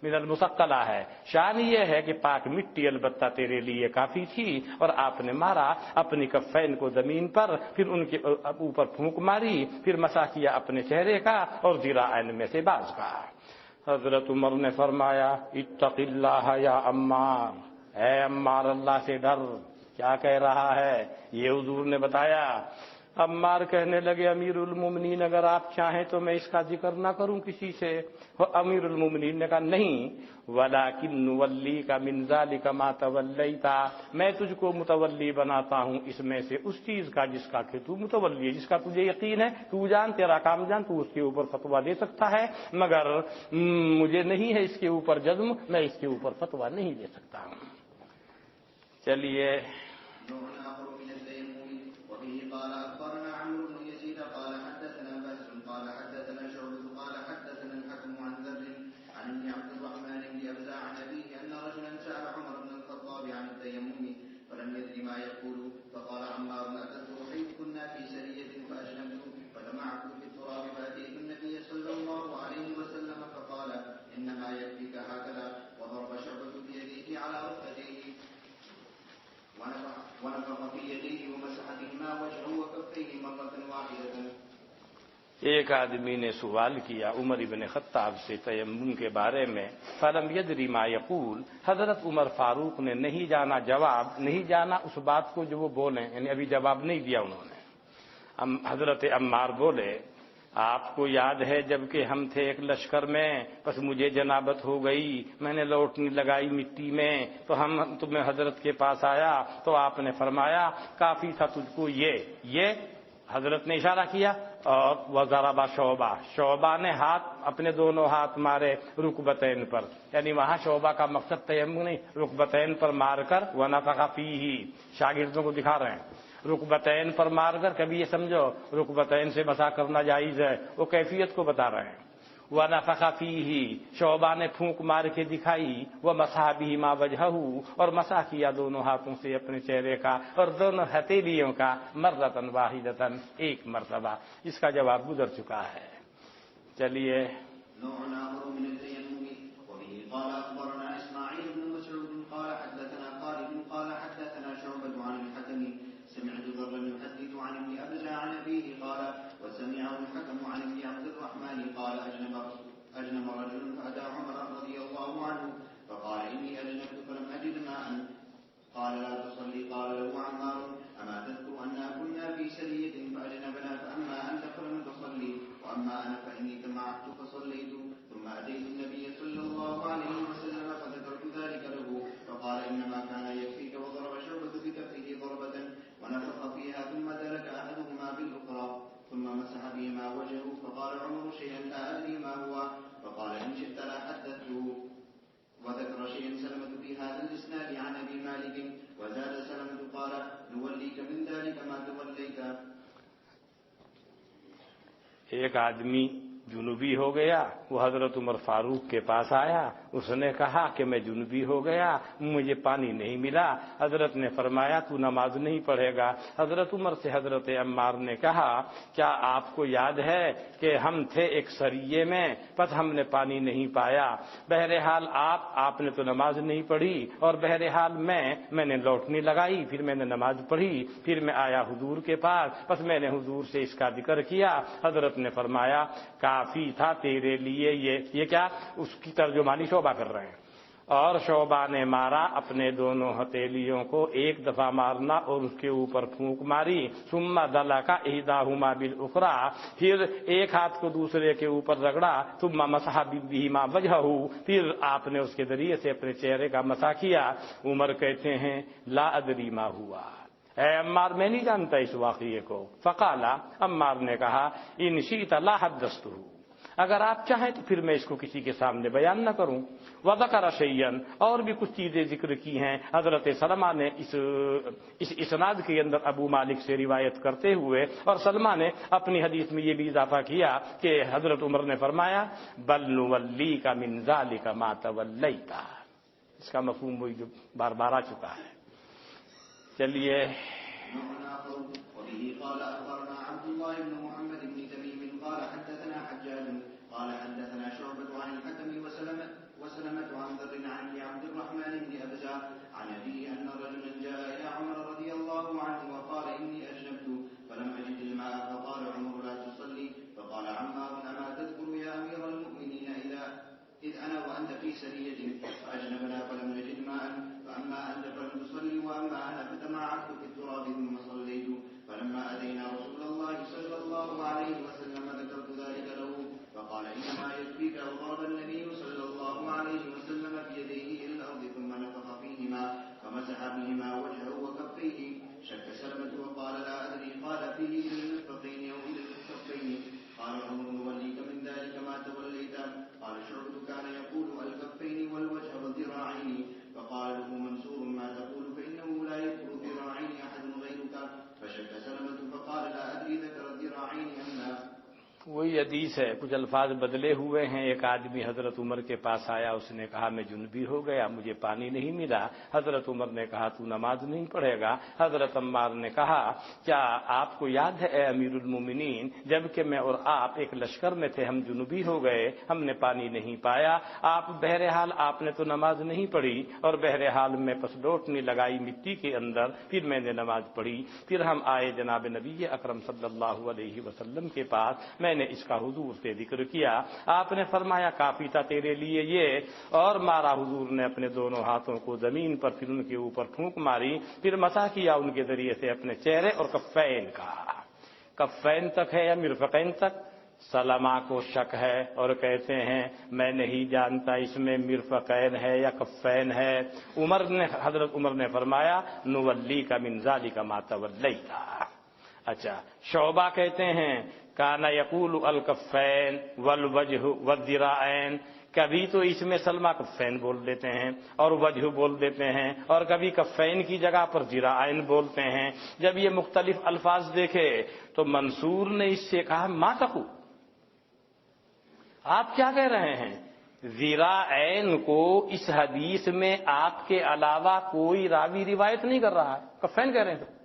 من المثقلہ ہے، شان یہ ہے کہ پاک مٹی البتہ تیرے لیے کافی تھی، اور آپ نے مارا اپنی کفین کو زمین پر، پھر ان کے اوپر پھونک ماری، پھر مسح کیا اپنے چہرے کا اور ذراعین میں سے باز کا۔ حضرت عمر نے فرمایا اتق اللہ یا عمار، اے عمار اللہ سے ڈر۔ کیا کہہ رہا ہے؟ یہ حضور نے بتایا۔ عمار کہنے لگے امیر المومنین اگر آپ چاہیں تو میں اس کا ذکر نہ کروں کسی سے۔ امیر المومنین نے کہا نہیں، ولیکن نولیک من ذلک ما تولیت، میں تجھ کو متولی بناتا ہوں اس میں سے اس چیز کا جس کا کہ تو متولی ہے، جس کا تجھے یقین ہے، تو جان، تیرا کام جان، تو اس کے اوپر فتویٰ دے سکتا ہے، مگر مجھے نہیں ہے اس کے اوپر جزم، میں اس کے اوپر فتویٰ نہیں دے سکتا ہوں۔ چلیے قال أخبرنا عمرو بن يزيد قال حدثنا بهز قال حدثنا شعبة قال حدثنا الحكم عن ذر عن ابن عبد الرحمن بن أبزع عن أبيه أن رجلا سأل عمر بن الخطاب عن التيمم فلم يدر ما يقول فقال عمار أتذكر حيث كنا في سرية فأجنبت فجمعت في التراب فأتيت النبي صلى الله عليه وسلم فقال إنما يكفيك هكذا وضرب شعبة بيده على ركبتيه ونفخ في يديه ومسح بهما وجهه وكفيه مرة واحدة۔ ایک آدمی نے سوال کیا عمر بن خطاب سے تیمم کے بارے میں، فلم یدری ما یقول، حضرت عمر فاروق نے نہیں جانا اس بات کو جو وہ بولیں، یعنی ابھی جواب نہیں دیا انہوں نے۔ حضرت عمار بولے آپ کو یاد ہے جب کہ ہم تھے ایک لشکر میں، بس مجھے جنابت ہو گئی، میں نے لوٹنی لگائی مٹی میں، تو ہم تمہیں حضرت کے پاس آیا تو آپ نے فرمایا کافی تھا تجھ کو یہ حضرت نے اشارہ کیا، اور وضرب شعبہ نے اپنے دونوں ہاتھ مارے رکبتین پر، یعنی وہاں شعبہ کا مقصد تیمم نہیں، رکبتین پر مار کر ونفخ فیہ، شاگردوں کو دکھا رہے ہیں رکبتین پر مار کر، کبھی یہ سمجھو رکبتین سے مسح کرنا جائز ہے، وہ کیفیت کو بتا رہے ہیں۔ وَنَفَخَ فِيهِ، شعبہ نے پھونک مار کے دکھائی، وَمَسَحَ بِهِمَا وَجْهَهُ، اور مسح کیا دونوں ہاتھوں سے اپنے چہرے کا اور دونوں ہتھیلیوں کا، مرتن واحدتن، ایک مرتبہ۔ اس کا جواب گزر چکا ہے۔ چلیے قال أخبرنا إسماعيل بن مسعود قال حدثنا خالد قال حدثنا شعبة عن الحكم سمعت ذرا يحدث عن ابن أبزع عن أبيه قال وسمعه الحكم عن ابن عبد الرحمن قال أجنب رجل فأتى عمر رضي الله عنه فقال إني أجنبت فلم أجد ماء قال لا تصلي قال له عمار أما تذكر أننا كنا في سرية فأجنبنا فأما أنت فلم تصلي وأما أنا فإني تمعت فصليت ثم أتيت النبي صلى الله عليه وسلم فذكرت ذلك له فقال إنما كان يكفيك وضرب شعبة بكفه ضربة ونفخ فيها ثم دلك أحدهما بالأخرى ثم مسح بهما وجهه فقال عمر شيئا لا أدري ما هو فقال إن شئت لا حدثته وذكر شيئا سلمة في هذا الإسناد عن أبي مالك وزاد سلمة قال نوليك من ذلك ما توليت۔ ایک آدمی جنوبی ہو گیا، وہ حضرت عمر فاروق کے پاس آیا، اس نے کہا کہ میں جنوبی ہو گیا، مجھے پانی نہیں ملا۔ حضرت نے فرمایا تو نماز نہیں پڑھے گا۔ حضرت عمر سے حضرت عمار نے کہا کیا آپ کو یاد ہے کہ ہم تھے ایک سریے میں، پس ہم نے پانی نہیں پایا، بہرحال آپ نے تو نماز نہیں پڑھی، اور بہرحال میں نے لوٹنی لگائی، پھر میں نے نماز پڑھی، پھر میں آیا حضور کے پاس، پس میں نے حضور سے اس کا ذکر کیا۔ حضرت نے فرمایا کافی تھا تیرے لیے یہ کیا، اس کی ترجمانی شعبہ کر رہے ہیں۔ اور شعبہ نے مارا اپنے دونوں ہتھیلیوں کو ایک دفعہ مارنا اور اس کے اوپر پھونک ماری، ثم دلک احداہما بالاخری، پھر ایک ہاتھ کو دوسرے کے اوپر رگڑا، ثم مسح بہما وجہہ، پھر آپ نے اس کے ذریعے سے اپنے چہرے کا مسح کیا۔ عمر کہتے ہیں لا ادری ما ہوا، اے عمار میں نہیں جانتا اس واقعے کو۔ فقال، عمار نے کہا ان شئت لا حدثتہ، اگر آپ چاہیں تو پھر میں اس کو کسی کے سامنے بیان نہ کروں۔ وذکر شیئا، اور بھی کچھ چیزیں ذکر کی ہیں حضرت سلمہ نے اس اسناد کے اندر ابو مالک سے روایت کرتے ہوئے، اور سلمہ نے اپنی حدیث میں یہ بھی اضافہ کیا کہ حضرت عمر نے فرمایا بل نولیک من ذلک ما تولیت، اس کا مفہوم وہی جو بار بار آ چکا ہے۔ چلیے وبه قال أخبرنا عبد الله بن محمد بن تميم قال حدثنا حجاج قال حدثنا شعبة عن الحكم وسلمة عن ذر عن عبد الرحمن بن أبزع عن أبيه أن رجلا جاء إلى عمر رضي الله عنه وقال إني أجنبت فلم أجد الماء فقال عمر لا تصلي فقال عمار أما تذكر يا أمير المؤمنين إذ أنا وأنت في سرية فأجنبنا فلم نجد ماء فأما أنت فلم تصلي وأما أنا فتمعت وہی حدیث ہے، کچھ الفاظ بدلے ہوئے ہیں۔ ایک آدمی حضرت عمر کے پاس آیا، اس نے کہا میں جنبی ہو گیا، مجھے پانی نہیں ملا۔ حضرت عمر نے کہا تو نماز نہیں پڑھے گا۔ حضرت عمار نے کہا کیا آپ کو یاد ہے اے امیر المومنین، جب کہ میں اور آپ ایک لشکر میں تھے، ہم جنبی ہو گئے، ہم نے پانی نہیں پایا، آپ بہرحال آپ نے تو نماز نہیں پڑھی، اور بہرحال میں پس لوٹنے لگائی مٹی کے اندر، پھر میں نے نماز پڑھی۔ پھر ہم آئے جناب نبی اکرم صلی اللہ علیہ وسلم کے پاس، میں نے اس کا حضور سے ذکر کیا، آپ نے فرمایا کافی تھا تیرے لیے یہ، اور مارا حضور نے اپنے دونوں ہاتھوں کو زمین پر، پھر ان کے اوپر پھونک ماری، پھر مسح کیا ان کے ذریعے سے اپنے چہرے اور کفین کا۔ کفین تک ہے یا مرفقین تک؟ سلمہ کو شک ہے اور کہتے ہیں میں نہیں جانتا اس میں مرفقین ہے یا کفین ہے۔ حضرت عمر نے فرمایا نولی کا من ذالک ما تولیت۔ اچھا، شعبہ کہتے ہیں کانا یقول الکفین والوجہ والذراعین، کبھی تو اس میں سلمہ کفین بول دیتے ہیں اور وجہ بول دیتے ہیں، اور کبھی کفین کی جگہ پر ذراعین بولتے ہیں۔ جب یہ مختلف الفاظ دیکھے تو منصور نے اس سے کہا ما تقول، آپ کیا کہہ رہے ہیں؟ ذراعین کو اس حدیث میں آپ کے علاوہ کوئی راوی روایت نہیں کر رہا ہے، کفین کہہ رہے ہیں۔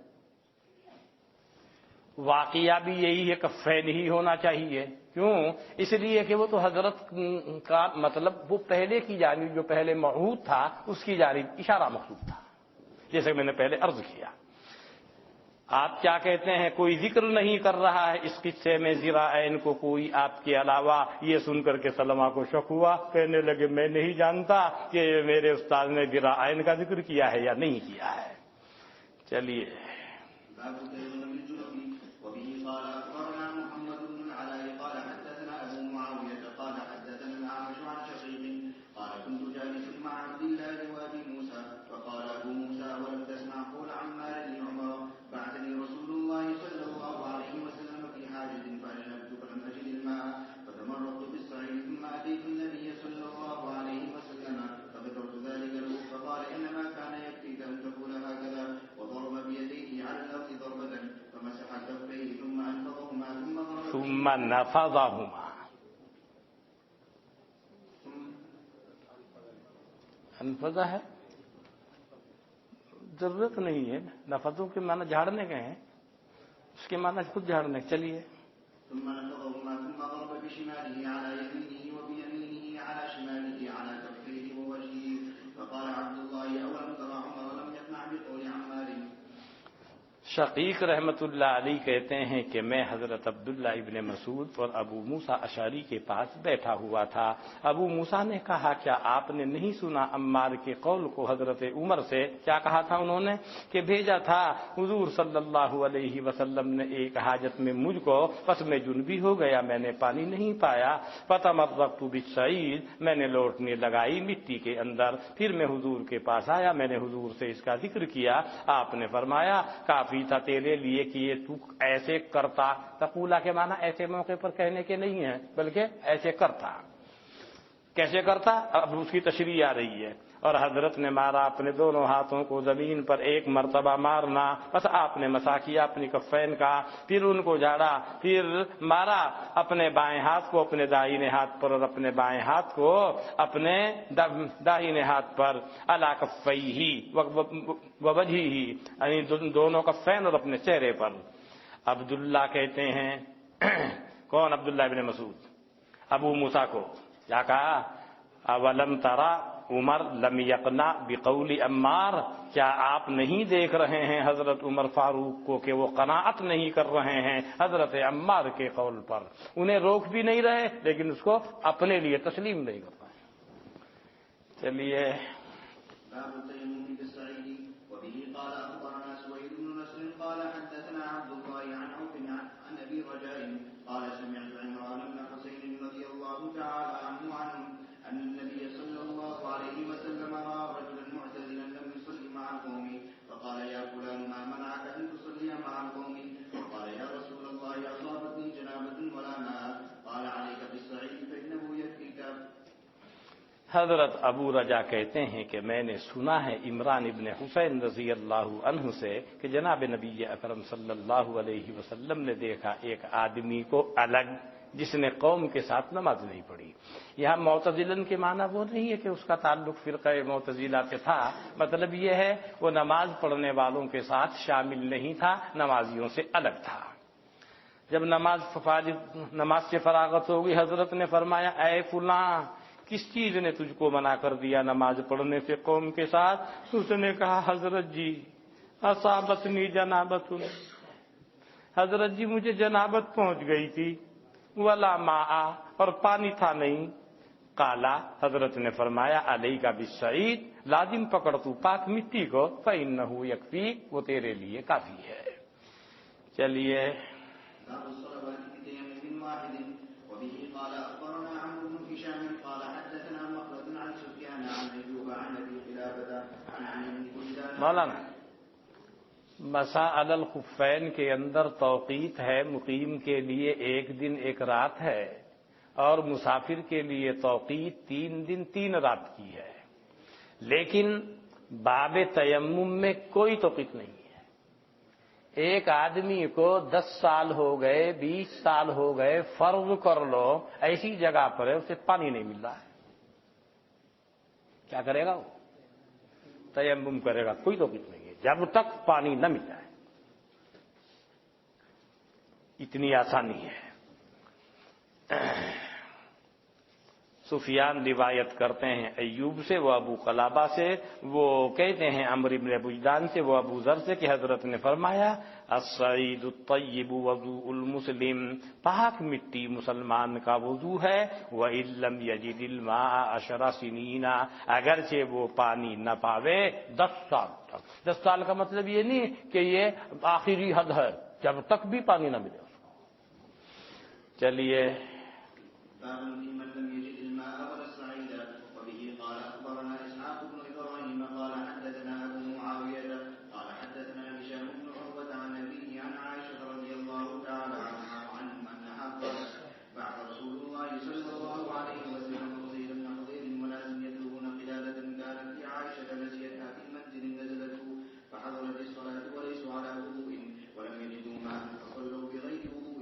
واقعہ بھی یہی ہے، کفین ہی ہونا چاہیے۔ کیوں؟ اس لیے کہ وہ تو حضرت کا مطلب وہ پہلے کی جانب جو پہلے معہود تھا اس کی جانب اشارہ مقصود تھا، جیسے میں نے پہلے عرض کیا۔ آپ کیا کہتے ہیں کوئی ذکر نہیں کر رہا ہے اس قصے میں ذراعین کو کوئی آپ کے علاوہ؟ یہ سن کر کے سلمہ کو شک ہوا، کہنے لگے میں نہیں جانتا کہ میرے استاد نے ذراعین کا ذکر کیا ہے یا نہیں کیا ہے۔ چلیے قال أخبرنا محمد بن العلاء قال حدثنا أبو معاوية قال حدثنا الأعمش عن شقيق قال كنت جالسا مع عبد الله وأبي موسى فقال أبو موسى ولم تسمع قول عمار بن عمر بعثني رسول الله صلى الله عليه وسلم في حاجة فأجنبت فلم أجد الماء فتمرقت بالصعيد ثم أتيت النبي صلى الله عليه وسلم فذكرت ذلك له فقال إنما كان يكفيك أن تقول هكذا وضرب بيديه على الأرض ضربة فمسح كفيه ثم أنفضهما ثم نفضهما، انفضہ ہے، ضرورت نہیں ہے، نفضوں کے معنی جھاڑنے کے ہیں، اس کے معنی خود جھاڑنے۔ چلیے ثم نفضهما ثم ضرب بشماله على يمينه وبيمينه على شماله على كفيه ووجهه فقال عبد الله أولم ترى عمر لم يسمع بقول عمار۔ شقیق رحمت اللہ علیہ کہتے ہیں کہ میں حضرت عبداللہ ابن مسعود اور ابو موسیٰ اشعری کے پاس بیٹھا ہوا تھا۔ ابو موسیٰ نے کہا کیا آپ نے نہیں سنا عمار کے قول کو حضرت عمر سے؟ کیا کہا تھا انہوں نے؟ کہ بھیجا تھا حضور صلی اللہ علیہ وسلم نے ایک حاجت میں مجھ کو، پس میں جنبی ہو گیا، میں نے پانی نہیں پایا، فتمرقت بالصعید، میں نے لوٹنے لگائی مٹی کے اندر، پھر میں حضور کے پاس آیا، میں نے حضور سے اس کا ذکر کیا، آپ نے فرمایا کافی تھا تیرے لیے کہ یہ تو ایسے کرتا۔ تقولا کے معنی ایسے موقع پر کہنے کے نہیں ہیں بلکہ ایسے کرتا۔ کیسے کرتا؟ اب اس کی تشریح آ رہی ہے۔ اور حضرت نے مارا اپنے دونوں ہاتھوں کو زمین پر، ایک مرتبہ مارنا، بس آپ نے مسح کیا اپنی کفین کا، پھر ان کو جھاڑا، پھر مارا اپنے بائیں ہاتھ کو اپنے داہنے ہاتھ پر اور اپنے بائیں ہاتھ کو اپنے داہنے ہاتھ پر، علی کفیہ ووجہہ، یعنی دونوں کفین اور اپنے چہرے پر۔ عبداللہ کہتے ہیں کون؟ عبداللہ ابن مسعود ابو موسیٰ کو کیا کہا؟ اولم ترى عمر لم یقنع بقول عمار، کیا آپ نہیں دیکھ رہے ہیں حضرت عمر فاروق کو کہ وہ قناعت نہیں کر رہے ہیں حضرت عمار کے قول پر؟ انہیں روک بھی نہیں رہے لیکن اس کو اپنے لیے تسلیم نہیں کر رہے۔ چلیے باب التيمم بالصعيد وبه قال أخبرنا سويد بن نصر قال حدثنا عبد الله عن عوف عن أبي رجاء قال سمعت عمران بن حسين رضي الله تعالى عنه أن النبي صلى الله عليه وسلم رأى رجلا معتزلا لم يصلي مع القوم فقال يا فلان ما منعك أن تصلي مع القوم؟ فقال يا رسول الله أصابتني جنابة ولا ماء قال عليك بالصعيد فإنه يكفيك۔ حضرت ابو رجا کہتے ہیں کہ میں نے سنا ہے عمران ابن حسین رضی اللہ عنہ سے کہ جناب نبی اکرم صلی اللہ علیہ وسلم نے دیکھا ایک آدمی کو الگ جس نے قوم کے ساتھ نماز نہیں پڑھی۔ یہاں معتزلن کے معنی وہ نہیں ہے کہ اس کا تعلق فرقہ معتزلہ سے تھا، مطلب یہ ہے وہ نماز پڑھنے والوں کے ساتھ شامل نہیں تھا، نمازیوں سے الگ تھا۔ جب نماز سے فراغت ہوگی، حضرت نے فرمایا اے فلاں، کس چیز نے تجھ کو منع کر دیا نماز پڑھنے سے قوم کے ساتھ؟ اس نے کہا حضرت جی اصابتنی جنابت، حضرت جی مجھے جنابت پہنچ گئی تھی، ولا ماء، اور پانی تھا نہیں۔ قالا، حضرت نے فرمایا علیک بالصعید، لازم پکڑ تو پاک مٹی کو، فإنہ یکفیک، وہ تیرے لیے کافی ہے۔ چلیے باب الصلوات بتيمم واحد وبه قال اخبرنا عمرو بن هشام قال حدثنا مخلد عن سفيان عن ايوب عن ابي قلابه عن علي بن كلدان۔ مولانا، مساء علی الخفین کے اندر توقیت ہے، مقیم کے لیے 1 دن 1 رات ہے، اور مسافر کے لیے توقیت 3 دن 3 رات کی ہے، لیکن باب تیمم میں کوئی توقیت نہیں ہے۔ ایک آدمی کو 10 سال ہو گئے، 20 سال ہو گئے، فرض کر لو ایسی جگہ پر ہے اسے پانی نہیں مل رہا ہے، کیا کرے گا؟ وہ تیمم کرے گا، کوئی توقیت نہیں ہے جب تک پانی نہ مل جائے۔ اتنی آسانی ہے۔ سفیان روایت کرتے ہیں ایوب سے، وہ ابو قلابہ سے، وہ کہتے ہیں عمرو بن بجدان سے، وہ ابو ذر سے، کہ حضرت نے فرمایا الصعید الطیب وضوء المسلم، پاک مٹی مسلمان کا وضو ہے، وَإِن لَّمْ يَجِدِ الْمَاءَ 10 سنین، اگرچہ وہ پانی نہ پاوے 10 سال تک۔ 10 سال کا مطلب یہ نہیں کہ یہ آخری حد ہے، جب تک بھی پانی نہ ملے اس کو۔ چلیے باب في من لم يجد الماء ولا الصعيد وبه قال اخبرنا اسحاق بن ابراهيم قال حدثنا ابو معاويه قال حدثنا هشام بن عروه عن ابيه عن عائشه رضي الله تعالى عنها انها قالت بعث رسول الله صلى الله عليه وسلم فضيل بن حضير وناس يتلون قلاده كانت في عائشه نسيتها في منزل نزلته فحضرت الصلاه وليسوا على وضوء ولم يجدوا ماء فصلوا بغير وضوء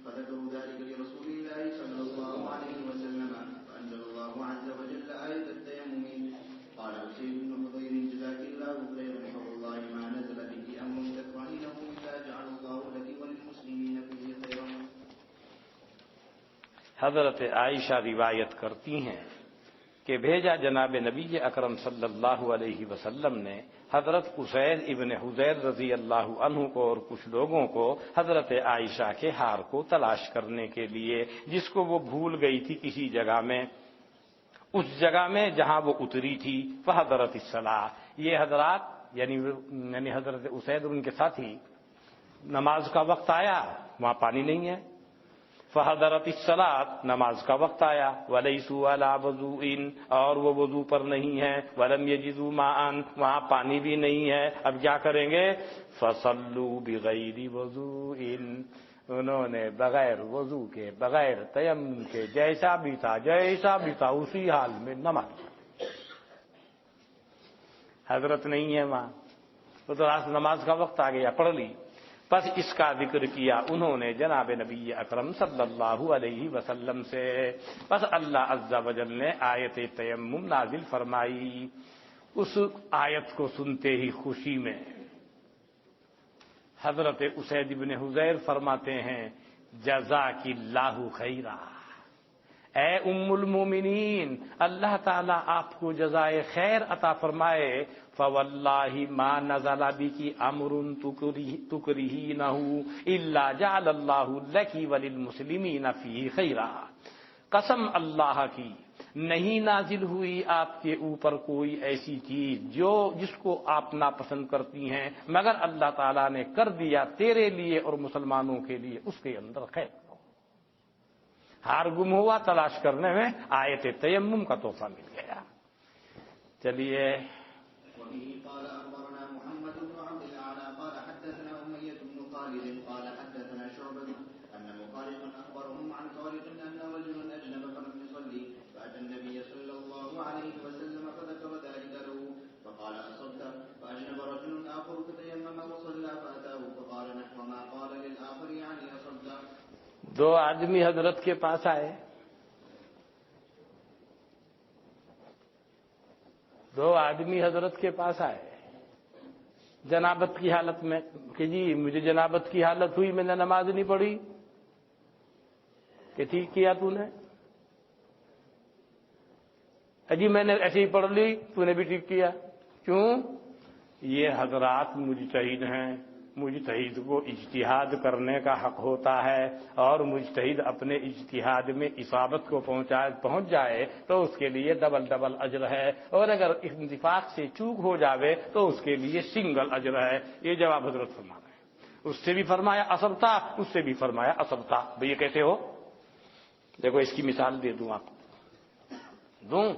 فذكروا ذلك لرسول الله صلى الله عليه وسلم فأنزل الله عز وجل آية التيمم قال أسيد بن حضير جزاك الله خيرا فوالله ما نزل به أمر تكرهينه إلا جعل الله لك وللمسلمين فيه خيرا۔ حضرت عائشہ روایت کرتی ہیں کہ بھیجا جناب نبی اکرم صلی اللہ علیہ وسلم نے حضرت اسید ابن حضیر رضی اللہ عنہ کو اور کچھ لوگوں کو حضرت عائشہ کے ہار کو تلاش کرنے کے لیے، جس کو وہ بھول گئی تھی کسی جگہ میں، اس جگہ میں جہاں وہ اتری تھی، فحضرت الصلاۃ، یہ حضرات یعنی حضرت اسید ان کے ساتھی، نماز کا وقت آیا، وہاں پانی نہیں ہے، فحضرت الصلاۃ، نماز کا وقت آیا، ولیسوا علی وضوء، اور وہ وضو پر نہیں ہے، ولم یجدوا ماء، وہاں پانی بھی نہیں ہے، اب کیا کریں گے؟ فصلوا بغیر وضوء، انہوں نے بغیر وضو کے، بغیر تیمم کے، جیسا بھی تھا اسی حال میں نماز پڑھی۔ حضرت نہیں ہے وہاں، وہ تو نماز کا وقت آ گیا، پڑھ لی۔ بس اس کا ذکر کیا انہوں نے جناب نبی اکرم صلی اللہ علیہ وسلم سے، بس اللہ عز و جل نے آیت تیمم نازل فرمائی۔ اس آیت کو سنتے ہی خوشی میں حضرت اسید بن حضیر فرماتے ہیں جزاک اللہ خیرا، اے ام المومنین، اللہ تعالیٰ آپ کو جزائے خیر عطا فرمائے، فواللہ ما نزل بک امر تکرہینہ الا جعل اللہ لک وللمسلمین فیہ خیرا، قسم اللہ کی نہیں نازل ہوئی آپ کے اوپر کوئی ایسی چیز جس کو آپ ناپسند کرتی ہیں، مگر اللہ تعالیٰ نے کر دیا تیرے لیے اور مسلمانوں کے لیے اس کے اندر خیر۔ ہار گم ہوا، تلاش کرنے میں آیت تیمم کا تحفہ مل گیا۔ چلیے وبه قال أخبرنا محمد بن عبد الأعلى قال حدثنا أمية بن خالد قال حدثنا شعبة أن مخالفا أخبرهم عن خالد أن رجلا أجنب فلم يصلي فأتى النبي صلى الله عليه وسلم فذكر ذلك له فقال أصبت، فأجنب رجل آخر فتيمم وصلى فأتاه فقال نحو ما قال للآخر يعني أصبت۔ دو آدمی حضرت کے پاس آئے، دو آدمی حضرت کے پاس آئے جنابت کی حالت میں کہ جی مجھے جنابت کی حالت ہوئی، میں نے نماز نہیں پڑھی۔ کہ ٹھیک کیا تو نے، جی میں نے ایسے ہی پڑھ لی، تو نے بھی ٹھیک کیا۔ کیوں؟ یہ حضرات مجتہد ہیں، مجتہد کو اجتہاد کرنے کا حق ہوتا ہے، اور مجتہد اپنے اجتہاد میں اصابت کو پہنچ جائے تو اس کے لیے ڈبل اجر ہے، اور اگر اتفاق سے چوک ہو جاوے تو اس کے لیے سنگل اجر ہے۔ یہ جواب حضرت فرما رہے ہیں۔ اس سے بھی فرمایا اصبتا، اس سے بھی فرمایا اصبتا۔ بھئی یہ کیسے ہو؟ دیکھو اس کی مثال دے دوں آپ کو، دوں۔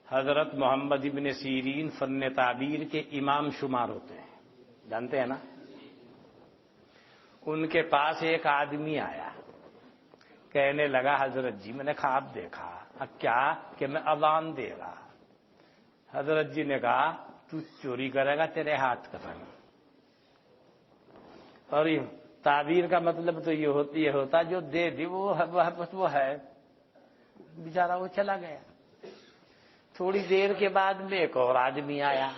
حضرت محمد ابن سیرین فن تعبیر کے امام شمار ہوتے ہیں، جانتے ہیں نا؟ ان کے پاس ایک آدمی آیا، کہنے لگا حضرت جی میں نے خواب دیکھا۔ اب کیا؟ کہ میں اذان دے رہا۔ حضرت جی نے کہا تو چوری کرے گا، تیرے ہاتھ کٹیں۔ اور یہ تعبیر کا مطلب تو یہ ہوتا جو دے دی وہ ہے، بیچارہ وہ چلا گیا۔ تھوڑی دیر کے بعد میں ایک اور آدمی آیا،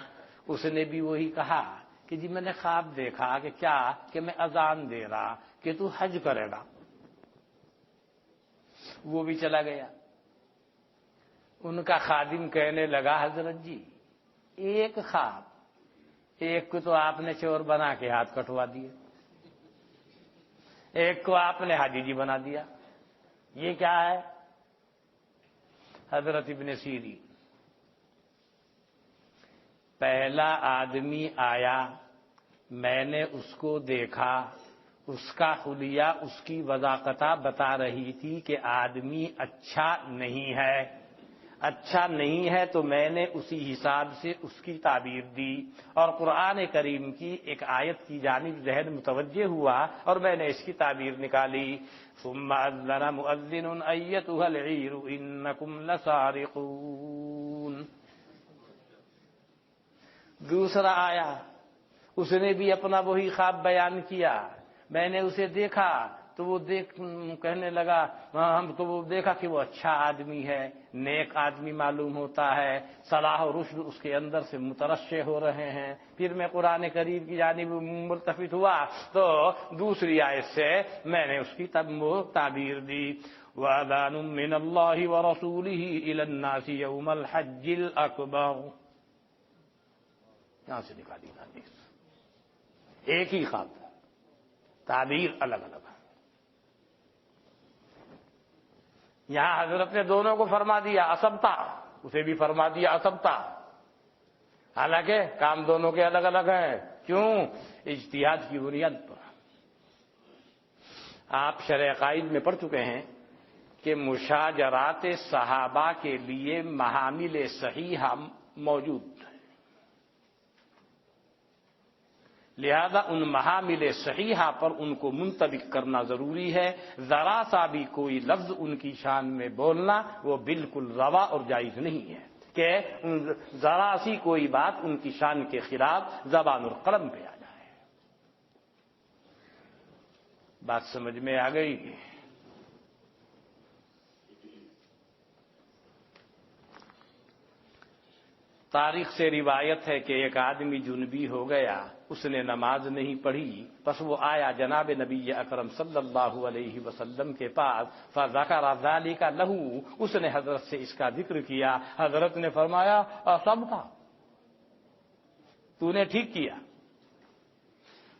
اس نے بھی وہی کہا کہ جی میں نے خواب دیکھا کہ کیا؟ کہ میں اذان دے رہا کہ تو حج کرے گا۔ وہ بھی چلا گیا۔ ان کا خادم کہنے لگا حضرت جی ایک خواب، ایک کو تو آپ نے چور بنا کے ہاتھ کٹوا دیے، ایک کو آپ نے حاجی جی بنا دیا، یہ کیا ہے؟ حضرت ابن سیرین، پہلا آدمی آیا، میں نے اس کو دیکھا، اس کا حلیہ اس کی وضاقتہ بتا رہی تھی کہ آدمی اچھا نہیں ہے، اچھا نہیں ہے، تو میں نے اسی حساب سے اس کی تعبیر دی، اور قرآن کریم کی ایک آیت کی جانب ذہن متوجہ ہوا اور میں نے اس کی تعبیر نکالی۔ ثم اذن مؤذن ایتها العیر انکم لسارقون۔ دوسرا آیا، اس نے بھی اپنا وہی خواب بیان کیا، میں نے اسے دیکھا تو وہ کہنے لگا، ہم تو وہ دیکھا کہ وہ اچھا آدمی ہے، نیک آدمی معلوم ہوتا ہے، صلاح و رشد اس کے اندر سے مترشح ہو رہے ہیں۔ پھر میں قرآن کریم کی جانب ملتفت ہوا تو دوسری آیت سے میں نے اس کی تعبیر دی۔ وَأَذَانٌ مِّنَ اللَّهِ وَرَسُولِهِ إِلَى النَّاسِ يَوْمَ الْحَجِّ الْأَكْبَرِ۔ یہاں سے نکالی حدیث، ایک ہی خواب، تعبیر الگ الگ ہے۔ یہاں حضرت نے دونوں کو فرما دیا اصبتا، اسے بھی فرما دیا اصبتا، حالانکہ کام دونوں کے الگ الگ ہیں۔ کیوں؟ اجتہاد کی بنیاد پر۔ آپ شرح عقائد میں پڑھ چکے ہیں کہ مشاجرات صحابہ کے لیے محامل صحیحہ موجود ہیں، لہذا ان محامل صحیحہ پر ان کو منطبق کرنا ضروری ہے۔ ذرا سا بھی کوئی لفظ ان کی شان میں بولنا وہ بالکل روا اور جائز نہیں ہے کہ ذرا سی کوئی بات ان کی شان کے خلاف زبان اور قلم پہ آ جائے۔ بات سمجھ میں آ گئی؟ تاریخ سے روایت ہے کہ ایک آدمی جنبی ہو گیا، اس نے نماز نہیں پڑھی، پس وہ آیا جناب نبی اکرم صلی اللہ علیہ وسلم کے پاس، فذکر ذلک لہ، اس نے حضرت سے اس کا ذکر کیا۔ حضرت نے فرمایا اصبت، تو نے ٹھیک کیا۔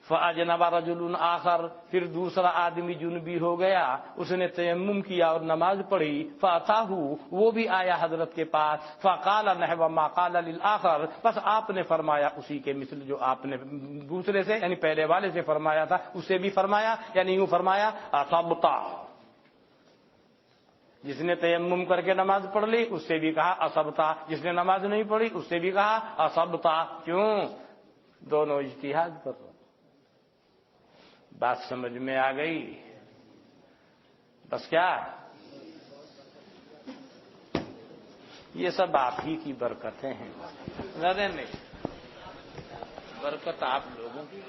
فاجنب رجل آخر، پھر دوسرا آدمی جنبی ہو گیا، اس نے تیمم کیا اور نماز پڑھی، فاتاہ، وہ بھی آیا حضرت کے پاس، فقال نحو ما قال للآخر، پس آپ نے فرمایا اسی کے مثل جو آپ نے دوسرے سے یعنی پہلے والے سے فرمایا تھا، اسے بھی فرمایا، یعنی یوں فرمایا اصبت۔ جس نے تیمم کر کے نماز پڑھ لی اس سے بھی کہا اصبتا، جس نے نماز نہیں پڑھی اس سے بھی کہا اصبتا۔ کیوں؟ دونوں اجتہاد پر۔ بات سمجھ میں آ گئی؟ بس کیا یہ سب آپ ہی کی برکتیں ہیں، نہیں برکت آپ لوگوں کی۔